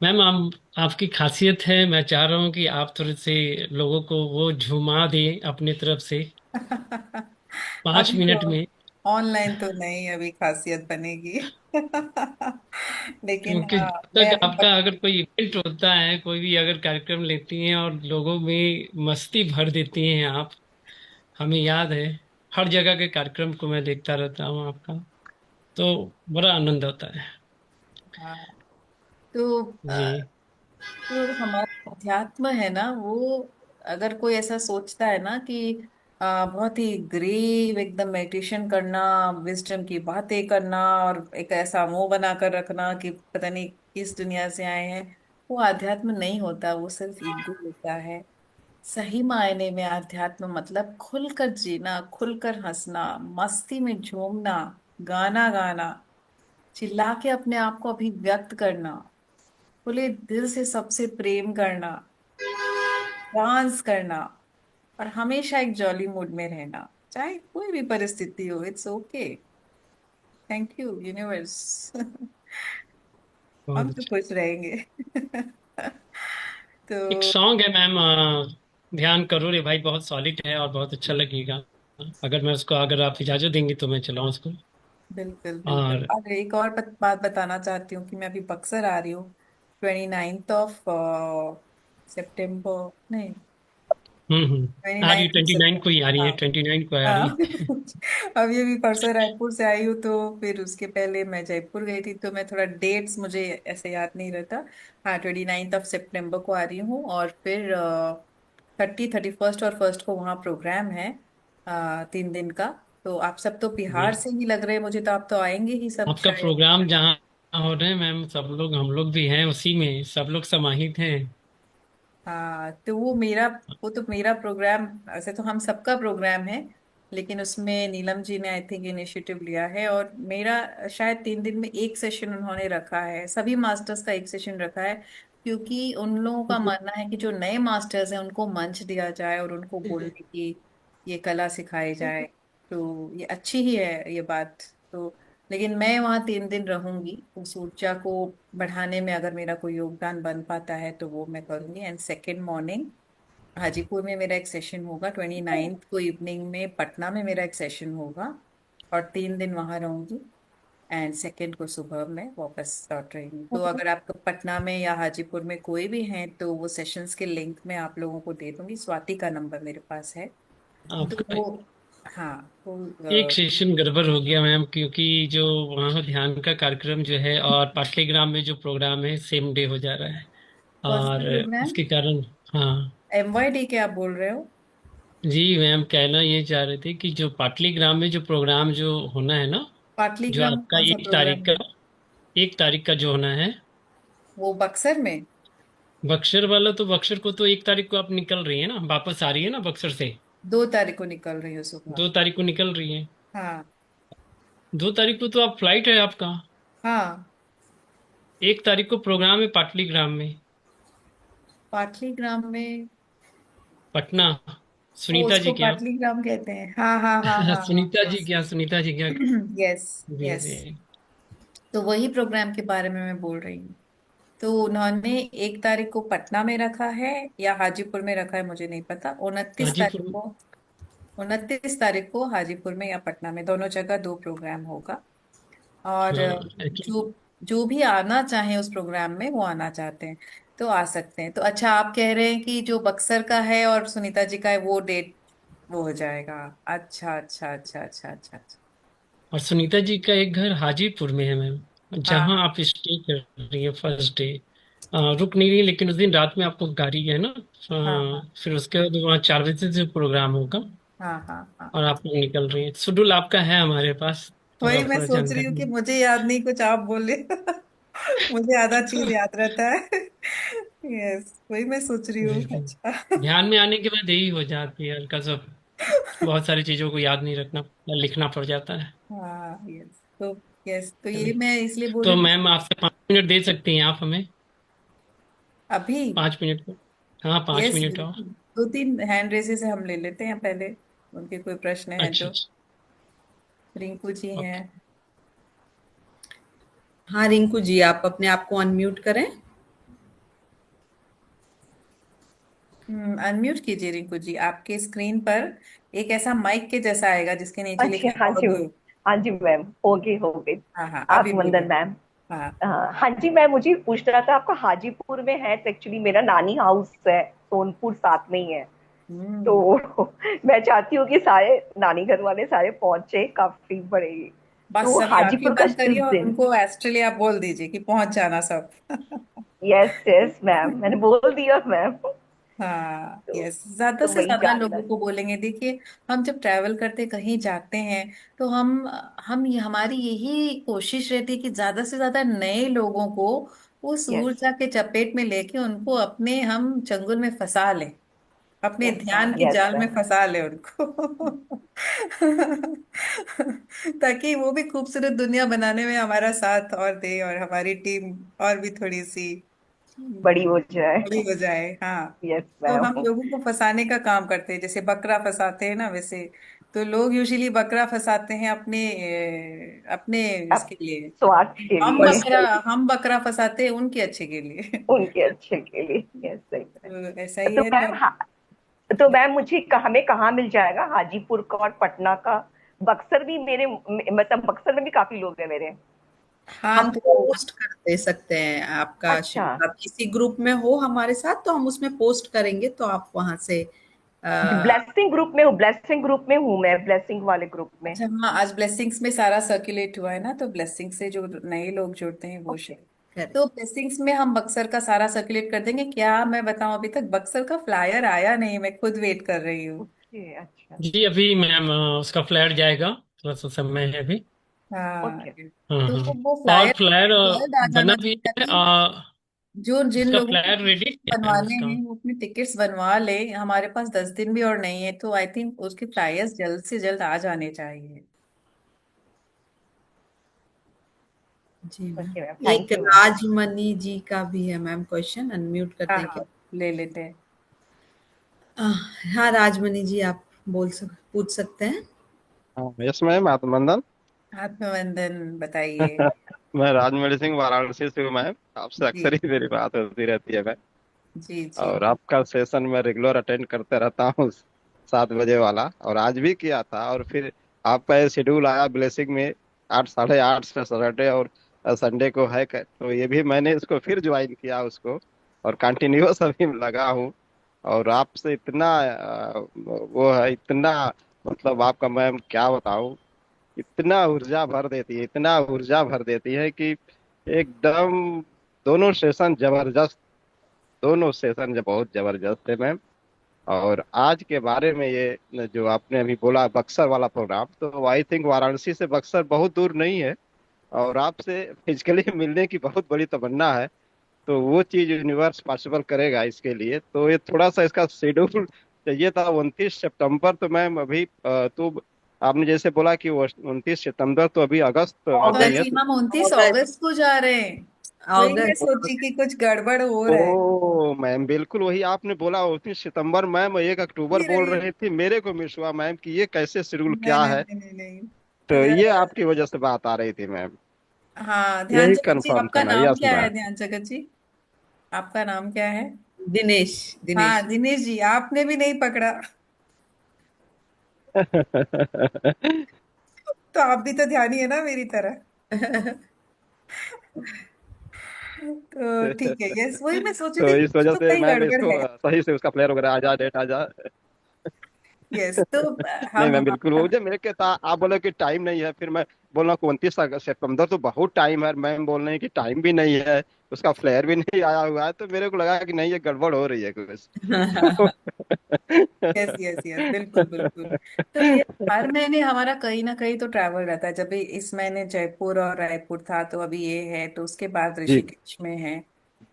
मैम, आपकी खासियत है, मैं चाह रहा हूँ कि आप थोड़े से लोगों को वो झुमा दें अपने तरफ से, 5 अभी मिनट तो में। ऑनलाइन तो नहीं अभी खासियत बनेगी। लेकिन क्योंकि हाँ, जब मैं तक अभी आपका अगर कोई इवेंट होता है, कोई भी अगर कार्यक्रम लेती हैं और लोगों में मस्ती भर देती हैं आप, हमें याद है, हर जगह के कार्यक्रम को मैं देखता रहता हूँ आपका, तो बड़ा आनंद होता है। हाँ, तो जी। तो हमारा अध्यात्म है ना वो, अगर कोई ऐसा सोचता है ना कि बहुत ही ग्रेव एकदम मेडिटेशन करना, विजडम की बातें करना और एक ऐसा मुंह बना कर रखना कि पता नहीं किस दुनिया से आए हैं, वो अध्यात्म नहीं होता, वो सिर्फ ईगो होता है। सही मायने में अध्यात्म मतलब खुलकर जीना, खुलकर हंसना, मस्ती में झूमना, गाना गाना, चिल्ला के अपने आप को अभिव्यक्त करना, खुले दिल से सबसे प्रेम करना, डांस करना, और हमेशा एक जॉली मूड में रहना, चाहे कोई भी परिस्थिति हो। It's okay. Thank you universe. बहुत हम तो अच्छा। खुश रहेंगे। एक तो सॉन्ग है मैम, ध्यान करो रे भाई, बहुत सॉलिड है और बहुत अच्छा लगेगा। अगर मैं उसको, अगर आप इजाजत देंगी तो मैं चलाऊं उसको। बिल्कुल बिल्कुल। और और एक और बात बताना चाहती हूँ कि मैं अभी बक्सर आ रही हूँ 29 ऑफ नहीं, आ रही है, 29 29 को ही आ रही है, हाँ 29 को आ हाँ। रही है। अभी अभी परसों रायपुर से आई हूँ, तो फिर उसके पहले मैं जयपुर गई थी, तो मैं थोड़ा डेट्स मुझे ऐसे याद नहीं रहता। हाँ, 29 ऑफ सितंबर को आ रही हूँ, और फिर 31st और फर्स्ट को वहाँ प्रोग्राम है 3 दिन का। तो आप सब तो बिहार जी। से ही लग रहे हैं मुझे, तो आप तो आएंगे ही सब आपका शायद। प्रोग्राम जहाँ हो रहे हैं मैम, सब लोग, हम लोग भी हैं उसी में, सब लोग समाहित हैं। हाँ, तो वो तो मेरा प्रोग्राम, ऐसे तो हम सबका प्रोग्राम है, लेकिन उसमें नीलम जी ने आई थिंक इनिशिएटिव लिया है, और मेरा शायद 3 दिन में एक सेशन उन्होंने रखा है, सभी मास्टर्स का एक सेशन रखा है, क्योंकि उन लोगों का मानना है कि जो नए मास्टर्स हैं उनको मंच दिया जाए और उनको बोलने की ये कला सिखाई जाए। तो ये अच्छी ही है ये बात। तो लेकिन मैं वहाँ 3 दिन रहूंगी, उस ऊर्जा को बढ़ाने में अगर मेरा कोई योगदान बन पाता है तो वो मैं करूंगी। एंड सेकेंड मॉर्निंग हाजीपुर में मेरा एक सेशन होगा, 29 को इवनिंग में पटना में मेरा एक सेशन होगा, और 3 दिन वहां रहूंगी। एंड सेकेंड को सुबह में वापस लौट रही हूँ। तो अगर आपको पटना में या हाजीपुर में कोई भी हैं तो वो सेशंस के लिंक मैं आप लोगों को दे दूंगी, स्वाति का नंबर मेरे पास है। तो आपका वो, हाँ, तो एक सेशन गड़बड़ हो गया मैम, क्योंकि जो वहाँ ध्यान का कार्यक्रम जो है और पाटलीग्राम में जो प्रोग्राम है, सेम डे हो जा रहा है। कौन सा और प्रोग्राम? उसके कारण, हाँ। MYD के आप बोल रहे हो? जी मैम, कहना ये चाह रहे थे कि जो पाटलीग्राम में जो प्रोग्राम जो होना है ना, जो पाटलीग्राम में आपका कौन सा 1 तारीख प्रोग्राम का, है? 1 तारीख का जो होना है। वो बक्सर में? बक्सर वाला तो, बक्सर को तो 1 तारीख को आप निकल रही है ना, वापस आ रही है ना बक्सर से। 2 तारीख को निकल रही हो सुबह। 2 तारीख को निकल रही है। हाँ 2 तारीख को तो आप फ्लाइट है आपका। हाँ। 1 तारीख को प्रोग्राम है पाटलीग्राम में, पाटलीग्राम में? पटना। वो सुनीता जी उसको के यहाँ। पाटलीग्राम कहते हैं, हाँ हाँ हाँ हाँ हाँ, सुनीता जी यस। के यहाँ, सुनीता जी के यहाँ। यस जी यस। जी। तो वही प्रोग्राम के बारे में मैं बोल रही हूँ। तो उन्होंने 1 तारीख को पटना में रखा है या हाजीपुर में रखा है मुझे नहीं पता। उनतीस हाजीपुर तारीख में। को 29 तारीख को हाजीपुर में या पटना में, दोनों जगह 2 प्रोग्राम होगा। और हाँ, जो जो भी आना चाहे उस प्रोग्राम में, वो आना चाहते हैं तो आ सकते हैं। तो अच्छा, आप कह रहे हैं कि जो बक्सर का है और सुनीता जी का है वो डेट वो हो जाएगा। अच्छा अच्छा अच्छा अच्छा अच्छा अच्छा। और सुनीता जी का एक घर हाजीपुर में है मैम, हाँ जहाँ हाँ आप स्टे कर रही है फर्स्ट डे। रुक नहीं रही, लेकिन उस दिन रात में आपको गाड़ी है ना। हाँ हाँ फिर उसके बाद वहाँ 4 बजे से प्रोग्राम होगा हाँ हाँ हाँ। और आप लोग निकल रही हैं। शेड्यूल आपका है हमारे पास, थोड़ा वही मैं थोड़ा सोच रही हूँ कि जानकारी। मुझे याद नहीं, कुछ आप बोले। मुझे आधा चीज याद रहता है। यस, वही मैं सोच रही हूँ। बिल्कुल। अच्छा। ध्यान में आने के बाद यही हो जाती है हल्का सा, बहुत सारी चीजों को याद नहीं रखना, लिखना पड़ जाता है हाँ, यस तो ये कभी। मैं इसलिए बोल तो रही थी। मैम आपसे 5 मिनट दे सकती हैं आप हमें? अभी? 5 मिनट को, हाँ, पाँच यस, मिनट और। बिल्कुल। दो तीन हैंड रेसेस हम ले लेते हैं पहले, उनके कोई प्रश्न है अच्छा तो। अच्छा। रिंकू जी हैं। ओके। हाँ, रिंकू जी, आप अपने आप को अनम्यूट करें। अनम्यूट कीजिए रिंकू जी। आपके स्क्रीन पर एक ऐसा माइक के जैसा आएगा जिसके नीचे अच्छा, लिखा हाँ है जी। ऑडियो। हाँ जी मैम, हो गई। हाँ हाँ, अभी आत्मवंदन बोलिए। मैम। हाँ। हाँ जी मैम, मुझे पूछना था, आपका हाजीपुर में है तो एक्चुअली मेरा नानी हाउस है, सोनपुर साथ में ही है। हम्म तो मैं चाहती हूँ कि सारे नानी घर वाले सारे पहुंचे, काफी बड़े। बस तो सभी आंखें हाजीपुर का बंद किस करिए और दिन? उनको ऑस्ट्रेलिया बोल दीजिए कि पहुंच जाना सब। यस यस मैम, मैंने बोल दिया मैम। हाँ, तो, यस, ज्यादा तो से वही ज्यादा जानना लोगों को बोलेंगे। देखिए, हम जब ट्रैवल करते कहीं जाते हैं तो हमारी यही कोशिश रहती है कि ज्यादा से ज्यादा नए लोगों को उस है। यस ऊर्जा के चपेट में लेके उनको अपने हम चंगुल में फंसा लें, अपने यस ध्यान मैम, के यस जाल में मैम। फंसा ले उनको। ताकि वो भी खूबसूरत दुनिया बनाने में हमारा साथ और दे, और हमारी टीम और भी थोड़ी सी बड़ी हो बड़ी जाए। हो जाए। हाँ, यस तो हम मैम। लोगों को फंसाने का काम करते हैं, जैसे बकरा फंसाते हैं ना, वैसे तो लोग यूजुअली बकरा फंसाते हैं अपने अब इसके लिए। स्वार्थ के हम लिए। बकरा हम बकरा फंसाते हैं उनके अच्छे के लिए। उनके अच्छे के लिए। यस, सही है। तो ऐसा ही तो है तो। मैम, हाँ, तो मैम मुझे हमें कहाँ मिल जाएगा, हाजीपुर का और पटना का? बक्सर भी मेरे, मतलब बक्सर में भी काफी लोग हैं मेरे। हाँ, तो हमको। पोस्ट कर दे सकते हैं आपका अच्छा, आप किसी ग्रुप में हो हमारे साथ, तो हम उसमें पोस्ट करेंगे तो आप वहां से ब्लेसिंग ग्रुप में हूँ, ब्लेसिंग ग्रुप में हूँ मैं, ब्लेसिंग वाले ग्रुप में। अच्छा, हाँ, आज ब्लेसिंग्स में सारा सर्कुलेट हुआ है ना, तो ब्लेसिंग से जो नए लोग जुड़ते हैं वो ओके शेयर करें। तो ब्लेसिंग्स में हम बक्सर का सारा सर्कुलेट कर देंगे। क्या मैं बताऊं, अभी तक बक्सर का फ्लायर आया नहीं, मैं खुद वेट कर रही हूँ। ओके। अच्छा। जी, अभी मैम उसका फ्लैट जाएगा, थोड़ा सा समय है अभी। हाँ, ओके। हाँ तो हाँ। वो और फ्लायर फ्लैट जल्द आ बना जाना भी चाहिए, है, ताकि जो जिन उसका लोगों को फ्लैट रेडी है मैम बनवाने उसका। हैं वो अपने टिकट्स बनवा ले। हमारे पास 10 दिन भी और नहीं है, तो आई थिंक उसके फ्लायर्स जल्द से जल्द आ जाने चाहिए। जी ओके मैम, मैम, एक थैंक यू मैम। राजमणि जी का भी है मैम क्वेश्चन, अनम्यूट कर हाँ दें क्या? हाँ, ले लेते हैं। हाँ, राजमणि जी, आप पूछ सकते हैं। हाँ, यस मैम, आत्मबंधन। आत्मवंदन बताइए। मैं राजमणि सिंह वाराणसी से हूँ मैम। आपसे जी अक्सर ही मेरी बात होती रहती है मैम। जी जी। और आपका सेशन मैं रेगुलर अटेंड करते रहता हूँ, 7 बजे वाला, और आज भी किया था। और फिर आपका ये शेड्यूल आया ब्लेसिंग में 8, 8:30 से सैटरडे और संडे को है, तो ये भी मैंने इसको फिर ज्वाइन किया उसको, और कंटिन्यूअस अभी लगा हूँ। और आपसे इतना वो है, इतना मतलब आपका मैम क्या बताऊँ, इतना ऊर्जा भर देती है, इतना ऊर्जा भर देती है कि एकदम दोनों सेशन जबरदस्त, दोनों सेशन जो बहुत जबरदस्त है मैम। और आज के बारे में ये जो आपने अभी बोला बक्सर वाला प्रोग्राम, तो आई थिंक वाराणसी से बक्सर बहुत दूर नहीं है, और आपसे फिजिकली मिलने की बहुत बड़ी तमन्ना है। तो वो चीज यूनिवर्स पॉसिबल करेगा इसके लिए, तो ये थोड़ा सा इसका शेड्यूल चाहिए था 29 सितंबर। तो मैम अभी तो आपने जैसे बोला कि वो 29 सितंबर, तो अभी अगस्त आ गई है नहीं, तो। हम 29 अगस्त। अगस्त को जा रहे हैं। वही मैं अगस्त। सोची कि कुछ गड़बड़ हो रहा है। ओ मैम, बिल्कुल वही आपने बोला 29 सितंबर, मैम 1 अक्टूबर नहीं बोल नहीं रही थी, मेरे को मिस हुआ मैम कि ये कैसे शेड्यूल नहीं क्या नहीं है। नहीं नहीं नहीं। तो ये आपकी वजह से बात आ रही थी मैम। हाँ, ध्यान यही जगत जी, कंफर्म आपका करना, नाम यस क्या है? मैम। ध्यान जगत जी, आपका नाम क्या है? दिनेश। हाँ, दिनेश जी, आपने भी नहीं पकड़ा। तो आप भी तो ध्यानी है ना मेरी तरह। तो ठीक है, यस, वही मैं सोची तो थी कि इस कुछ वजह तो से कहीं मैम गड़बड़ इसको है। सही से उसका प्लेयर वगैरह आ जा, डेट आ जा। यस, तो नहीं हम मैम, बिल्कुल वो हमारा। मुझे मेरे के था, आप बोले कि टाइम नहीं है, फिर मैं बोल रहा हूँ 29 सितंबर तो बहुत टाइम है, मैम बोल रहे हैं कि टाइम भी नहीं है, उसका फ्लेयर भी नहीं आया हुआ है, तो मेरे को लगा कि नहीं, ये गड़बड़ हो रही है कुछ। यस यस यस, बिल्कुल बिल्कुल। तो ये हर महीने हमारा कहीं ना कहीं तो ट्रैवल रहता है। जब भी इस महीने जयपुर और रायपुर था, तो अभी ये है, तो उसके बाद जी ऋषिकेश में है।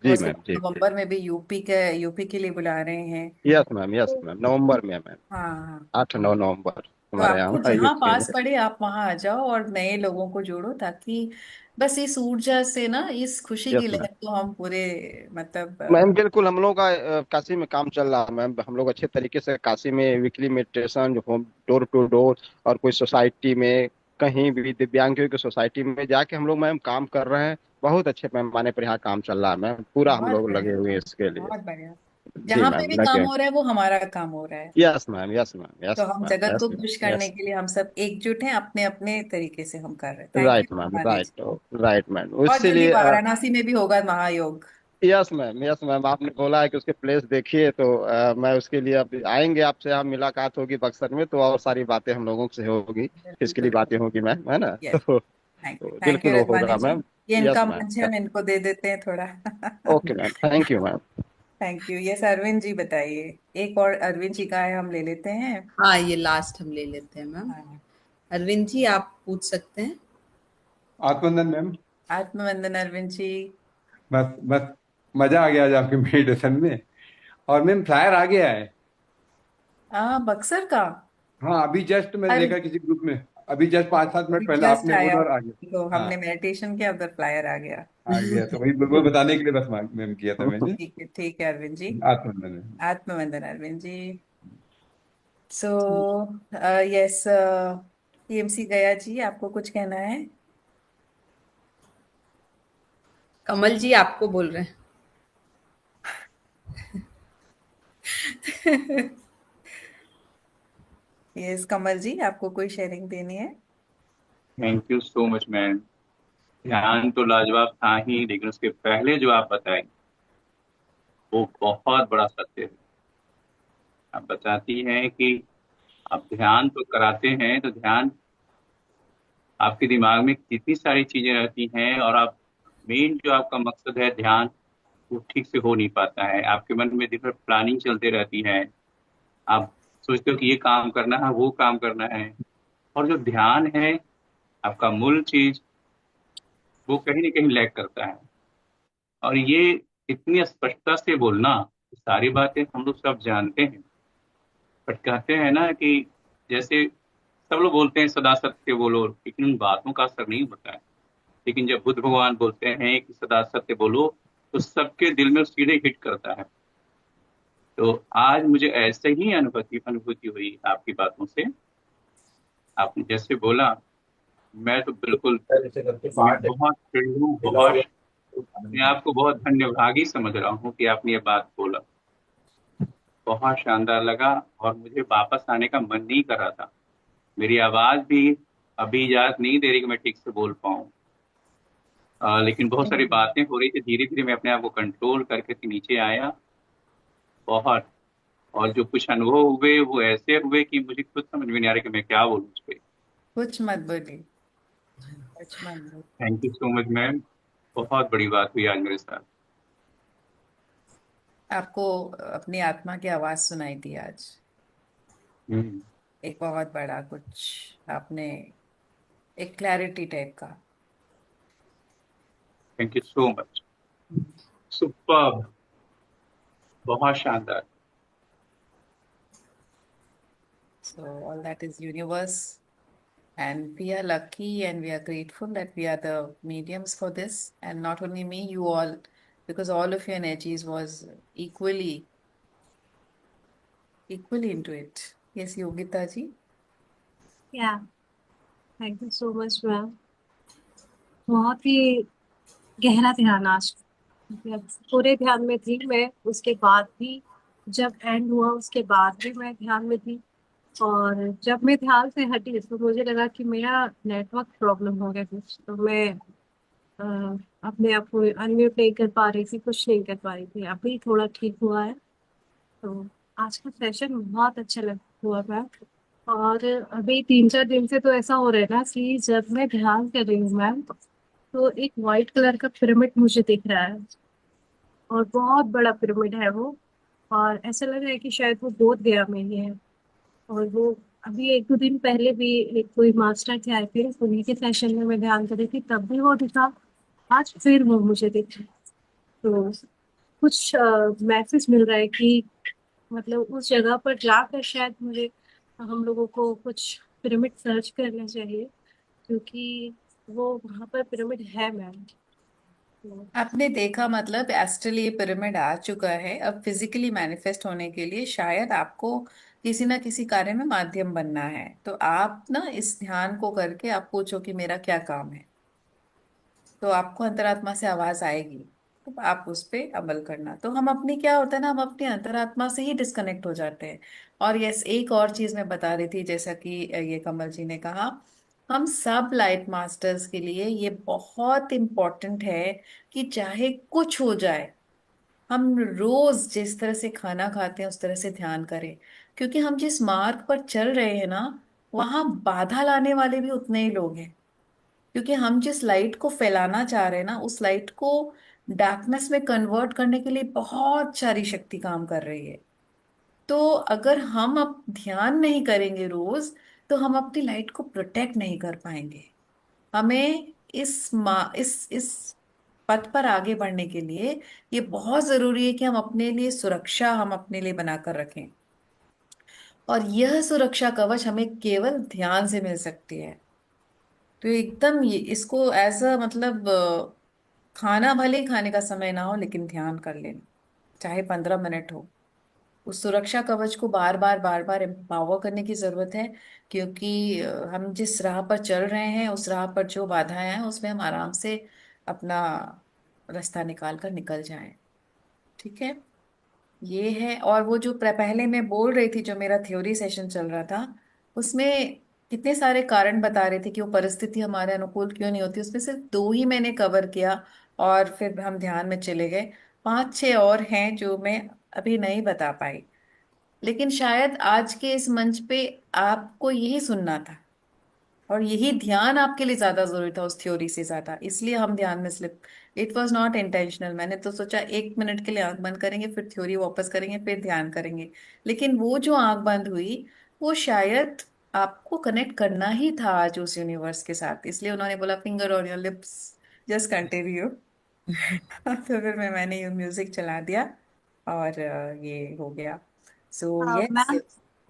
जी उसके मैम, बाद जी जी। नवंबर में भी यूपी के लिए बुला रहे हैं। यस तो मैम, नवंबर में मैम, हाँ, 8-9 नवंबर तो हमारे आपको यहाँ जहाँ यूके पास में। पड़े आप वहां आ जाओ और नए लोगों को जोड़ो, ताकि बस इस ऊर्जा से ना, इस खुशी की यस मैम। लहर को हम पूरे, मतलब मैम बिल्कुल, हम लोगों का काशी में काम चल रहा है मैम। हम लोग अच्छे तरीके से काशी में वीकली मेडिटेशन, जो होम डोर टू डोर, और कोई सोसाइटी में, कहीं भी दिव्यांगों की सोसाइटी में जाके हम लोग मैम काम कर रहे हैं। बहुत अच्छे पैमाने पर यहाँ काम चल रहा है मैम, पूरा हम बहुत लोग लगे बढ़िया, हुए हैं इसके लिए। बहुत बढ़िया। जी जहाँ पे मैम, भी काम लगे। हो रहा है वो हमारा काम हो रहा है। यस मैम, यस मैम, तो यस हम मैम, जगत को यस खुश मैम, करने यस। के लिए हम सब एकजुट हैं, अपने अपने तरीके से हम कर रहे हैं। Thank right you ma'am, Mahadev ji. Right. Right ma'am, बहुत जल्दी इसीलिए वाराणसी में भी होगा महायोग। यस मैम, यस मैम, आपने बोला है कि उसके प्लेस देखिए, तो मैं उसके लिए अब आएंगे, आपसे हम मुलाकात होगी बक्सर में, तो और सारी बातें हम लोगों से होगी, बिल्कुल इसके लिए बिल्कुल। बातें होगी मैम, है ना? यस, तो थैंक यू बिल्कुल वो रजवानी होगा जी। मैम। ये इनका यस मैम। मंच है, हम इनको दे देते हैं थोड़ा। Okay ma'am, thank you ma'am. Thank you. Yes, Arvind ji बताइए। एक और अरविंद जी का है, हम ले लेते हैं। हाँ, ये लास्ट हम ले लेते हैं मैम। हाँ, अरविंद जी आप पूछ सकते हैं। आत्मनंदन मैम। आत्मवंदन अरविंद जी। बस बस, मजा आ गया आज आपके मेडिटेशन में। और मैम फ्लायर आ गया है। हाँ, बक्सर का। हाँ, अभी जस्ट मैंने अरे, देखा किसी ग्रुप में। अभी जस्ट 5-7 मिनट पहले जस्ट आपने आया, बोला और आ गया। तो हाँ, हमने मेडिटेशन किया, उधर फ्लायर आ गया। आ गया तो वही बिल्कुल बताने के लिए बस मैम किया था मैंने। ठीक है Arvind ji. आत्मनंदन ma'am. आत्मवंदन Arvind ji. So yes, TMC गया जी, आपको कुछ कहना है? कमल जी आपको बोल रहे हैं। यस कमल जी, आपको कोई शेयरिंग देनी है? Thank you so much ma'am. ध्यान तो लाजवाब था ही, लेकिन उसके पहले जो आप बताएं वो बहुत बड़ा सत्य है। आप बताती हैं कि आप ध्यान तो कराते हैं, तो ध्यान आपके दिमाग में कितनी सारी चीजें रहती हैं, और आप मेन जो आपका मकसद है ध्यान, वो ठीक से हो नहीं पाता है। आपके मन में दिन भर प्लानिंग चलते रहती है। आप सोचते हो कि ये काम करना है, वो काम करना है, और जो ध्यान है आपका मूल चीज, वो कहीं ना कहीं लैग करता है। और ये इतनी स्पष्टता से बोलना, सारी बातें हम लोग सब जानते हैं, बट कहते हैं ना कि जैसे सब लोग बोलते हैं सदा सत्य बोलो, लेकिन उन बातों का असर नहीं होता है। लेकिन जब बुद्ध भगवान बोलते हैं कि सदा सत्य बोलो, तो सबके दिल में सीधे हिट करता है। तो आज मुझे ऐसे ही अनुभूति हुई आपकी बातों से। आपने जैसे बोला, मैं तो बिल्कुल, मैं बहुत thrilled हूँ, बहुत, मैं आपको बहुत धन्यभागी समझ रहा हूँ कि आपने ये बात बोला। बहुत शानदार लगा, और मुझे वापस आने का मन नहीं कर रहा था। मेरी आवाज भी अभी इजाजत नहीं दे रही कि मैं ठीक से बोल पाऊँ। लेकिन बहुत सारी बातें हो रही थी, धीरे धीरे मैं अपने आप को कंट्रोल करके नीचे आया। बहुत, और जो कुछ अनुभव हुए वो ऐसे हुए कि मुझे खुद समझ में नहीं आ रहा कि मैं क्या बोलूँ उस पर। कुछ मत बोलिए, कुछ मत बोलिए। Thank you so much ma'am, बहुत बड़ी बात हुई आज मेरे साथ। आपको अपनी आत्मा की आवाज सुनाई दी आज। हम्म, एक बहुत बड़ा कुछ आपने, एक क्लैरिटी टाइप का। Thank you so much. Super, बहुत शानदार। So all that is universe, and we are lucky and we are grateful that we are the mediums for this, and not only me, you all, because all of your energies was equally into it. Yes, Yogita ji. या thank you so much ma'am. बहुत ही गहरा ध्यान आज, मतलब पूरे ध्यान में थी मैं, उसके बाद भी जब एंड हुआ उसके बाद भी मैं ध्यान में थी। और जब मैं ध्यान से हटी तो मुझे लगा कि मेरा नेटवर्क प्रॉब्लम हो गया कुछ, तो मैं अ, अपने आप को अनम्यूट नहीं कर पा रही थी, कुछ नहीं कर पा रही थी। अभी थोड़ा ठीक हुआ है। तो आज का सेशन बहुत अच्छा लग हुआ मैम। और अभी 3-4 दिन से तो ऐसा हो रहा है ना कि जब मैं ध्यान कर रही हूँ मैम, तो एक वाइट कलर का पिरामिड मुझे दिख रहा है, और बहुत बड़ा पिरामिड है वो। और ऐसा लग रहा है कि शायद वो बोध गया में ही है। और वो अभी 1-2 दिन पहले भी एक कोई मास्टर थे, आई थिंक उन्हीं के सेशन में मैं ध्यान कर रही थी, तब भी वो दिखा। आज फिर वो मुझे दिखा। तो कुछ मैसेज मिल रहा है कि मतलब उस जगह पर जाकर शायद मुझे हम लोगों को कुछ पिरामिड सर्च करना चाहिए, क्योंकि वो वहाँ पर पिरामिड है मैम। तो आपने देखा, मतलब एस्ट्रली ये पिरामिड आ चुका है। अब फिजिकली मैनिफेस्ट होने के लिए शायद आपको किसी ना किसी कार्य में माध्यम बनना है। तो आप ना इस ध्यान को करके आप पूछो कि मेरा क्या काम है, तो आपको अंतरात्मा से आवाज आएगी। तो आप उस पे अमल करना। तो हम अपनी क्या होता है ना, हम अपनी अंतरात्मा से ही डिस्कनेक्ट हो जाते हैं। और यस, एक और चीज मैं बता रही थी, जैसा कि ये कमल जी ने कहा, हम सब लाइट मास्टर्स के लिए ये बहुत इम्पोर्टेंट है कि चाहे कुछ हो जाए, हम रोज जिस तरह से खाना खाते हैं उस तरह से ध्यान करें। क्योंकि हम जिस मार्ग पर चल रहे हैं ना, वहां बाधा लाने वाले भी उतने ही लोग हैं। क्योंकि हम जिस लाइट को फैलाना चाह रहे हैं ना, उस लाइट को डार्कनेस में कन्वर्ट करने के लिए बहुत सारी शक्ति काम कर रही है। तो अगर हम अब ध्यान नहीं करेंगे रोज, तो हम अपनी लाइट को प्रोटेक्ट नहीं कर पाएंगे। हमें इस पथ पर आगे बढ़ने के लिए ये बहुत जरूरी है कि हम अपने लिए सुरक्षा हम अपने लिए बनाकर रखें। और यह सुरक्षा कवच हमें केवल ध्यान से मिल सकती है। तो एकदम ये इसको एज अ मतलब खाना भले ही खाने का समय ना हो, लेकिन ध्यान कर लेना, चाहे 15 मिनट हो। उस सुरक्षा कवच को बार बार एम्पावर करने की जरूरत है। क्योंकि हम जिस राह पर चल रहे हैं, उस राह पर जो बाधाएं हैं उसमें हम आराम से अपना रास्ता निकाल कर निकल जाएं। ठीक है, ये है। और वो जो पहले मैं बोल रही थी, जो मेरा थ्योरी सेशन चल रहा था, उसमें कितने सारे कारण बता रहे थे कि वो परिस्थिति हमारे अनुकूल क्यों नहीं होती। उसमें सिर्फ 2 ही मैंने कवर किया और फिर हम ध्यान में चले गए। 5-6 और हैं जो मैं अभी नहीं बता पाई। लेकिन शायद आज के इस मंच पे आपको यही सुनना था, और यही ध्यान आपके लिए ज्यादा जरूरी था उस थ्योरी से ज्यादा, इसलिए हम ध्यान में slip. It was not intentional. मैंने तो सोचा 1 मिनट के लिए आंख बंद करेंगे, फिर थ्योरी वापस करेंगे, फिर ध्यान करेंगे। लेकिन वो जो आंख बंद हुई, वो शायद आपको कनेक्ट करना ही था आज उस यूनिवर्स के साथ। इसलिए उन्होंने बोला finger on your lips, just continue. तो फिर मैंने ये म्यूजिक चला दिया और ये हो गया। So yes. मैम,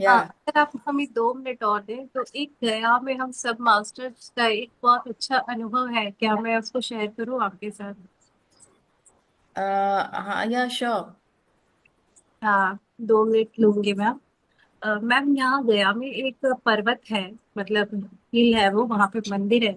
या अगर आप हमें 2 मिनट और दें तो एक गया में हम सब मास्टर्स का एक बहुत अच्छा अनुभव है, क्या मैं उसको शेयर करूँ आपके साथ? हाँ, या श्योर। हाँ, 2 मिनट लूंगी मैम। मैम, यहाँ गया में एक पर्वत है, मतलब हिल है, वो वहाँ पे मंदिर है।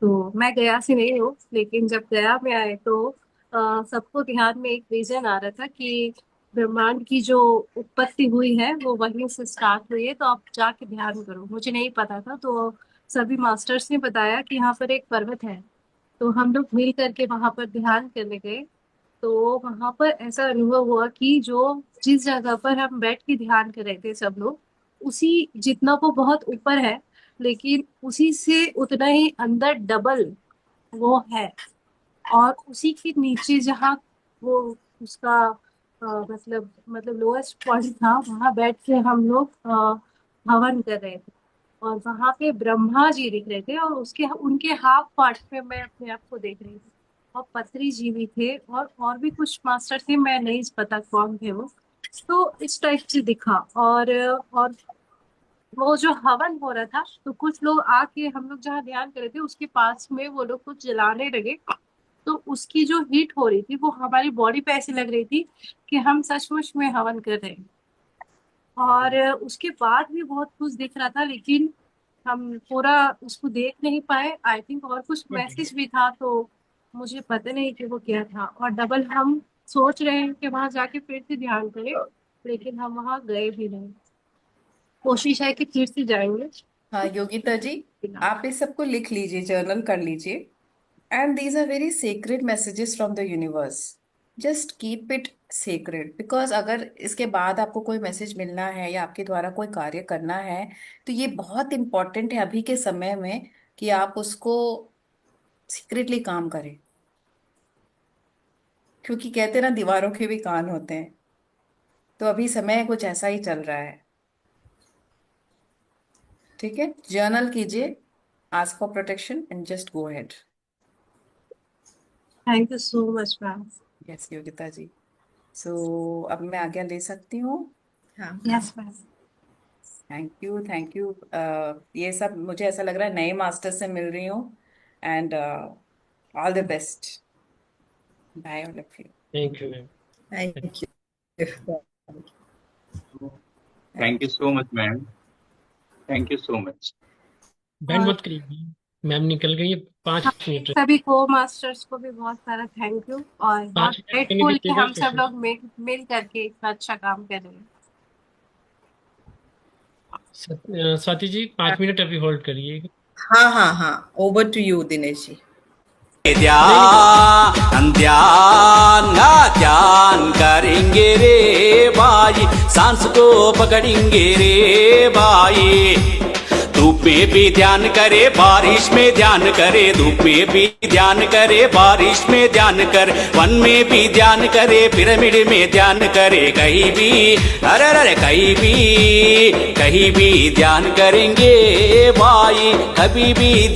तो मैं गया से नहीं हूँ, लेकिन जब गया में आए तो सबको ध्यान में एक विजन आ रहा था कि ब्रह्मांड की जो उत्पत्ति हुई है वो वहीं से स्टार्ट हुई है, तो आप जाके ध्यान करो। मुझे नहीं पता था, तो सभी मास्टर्स ने बताया कि यहाँ पर एक पर्वत है। तो हम लोग मिल करके वहां पर ध्यान करने गए। तो वहां पर ऐसा अनुभव हुआ कि जो जिस जगह पर हम बैठ के ध्यान कर रहे थे सब लोग, उसी जितना वो बहुत ऊपर है, लेकिन उसी से उतना ही अंदर डबल वो है। और उसी के नीचे जहाँ वो उसका मतलब लोएस्ट पॉइंट था, वहां बैठ के हम लोग हवन कर रहे थे। और वहां पे ब्रह्मा जी दिख रहे थे, और उसके उनके हाफ पार्ट में मैं अपने आप को देख रही थी। और पत्री जी भी थे, और भी कुछ मास्टर थे, मैं नहीं पता कौन थे वो। तो इस टाइप से दिखा। और वो जो हवन हो रहा था, तो कुछ लोग आके हम लोग जहाँ ध्यान कर रहे थे उसके पास में वो लोग कुछ जलाने लगे। तो उसकी जो हीट हो रही थी वो हमारी बॉडी पे ऐसी लग रही थी कि हम सचमुच में हवन कर रहे हैं। और उसके बाद भी बहुत कुछ दिख रहा था, लेकिन हम पूरा उसको देख नहीं पाए आई थिंक। और कुछ मैसेज भी था, तो मुझे पता नहीं कि वो क्या था। और डबल हम सोच रहे हैं कि वहां जाके फिर से ध्यान करें, लेकिन हम वहां गए भी नहीं। कोशिश है कि फिर से जाएंगे। हाँ योगिता जी, आप इस सबको लिख लीजिए, जर्नल कर लीजिए। And these are very sacred messages from the universe. Just keep it sacred, because अगर इसके बाद आपको कोई मैसेज मिलना है या आपके द्वारा कोई कार्य करना है, तो ये बहुत इंपॉर्टेंट है अभी के समय में कि आप उसको सीक्रेटली काम करें। क्योंकि कहते हैं ना, दीवारों के भी कान होते हैं। तो अभी समय कुछ ऐसा ही चल रहा है। ठीक है, जर्नल कीजिए, ask for protection and just go ahead. Thank you so much ma'am. Yes Yogita ji. So अब मैं आज्ञा ले सकती हूँ? हाँ यस मैम। Thank you. ये सब मुझे ऐसा लग रहा है नए मास्टर से मिल रही हूँ। And all the best. Bye all of you. Thank you ma'am. Thank you. Thank you so much ma'am, thank you so much. बैंड मत करिए, मैम निकल गई है, 5 मिनट। सभी को मास्टर्स को भी बहुत सारा थैंक यू और बहुत 5 मिनट के ग्रेटफुल कि लिए हम सब लोग मिल करके इतना अच्छा काम कर रहे हैं। स्वाति जी 5 मिनट अभी होल्ड करिए। हाँ, over to you Dinesh ji. ध्यान ध्यान करेंगे रे भाई, सांस को पकड़ेंगे रे भाई। धूप में भी ध्यान करे, बारिश में ध्यान करे, धूप में भी ध्यान करे, बारिश में ध्यान करे, वन में भी ध्यान करे, पिरामिड में ध्यान करे, कहीं भी अरे कहीं भी ध्यान करेंगे भाई, कभी भी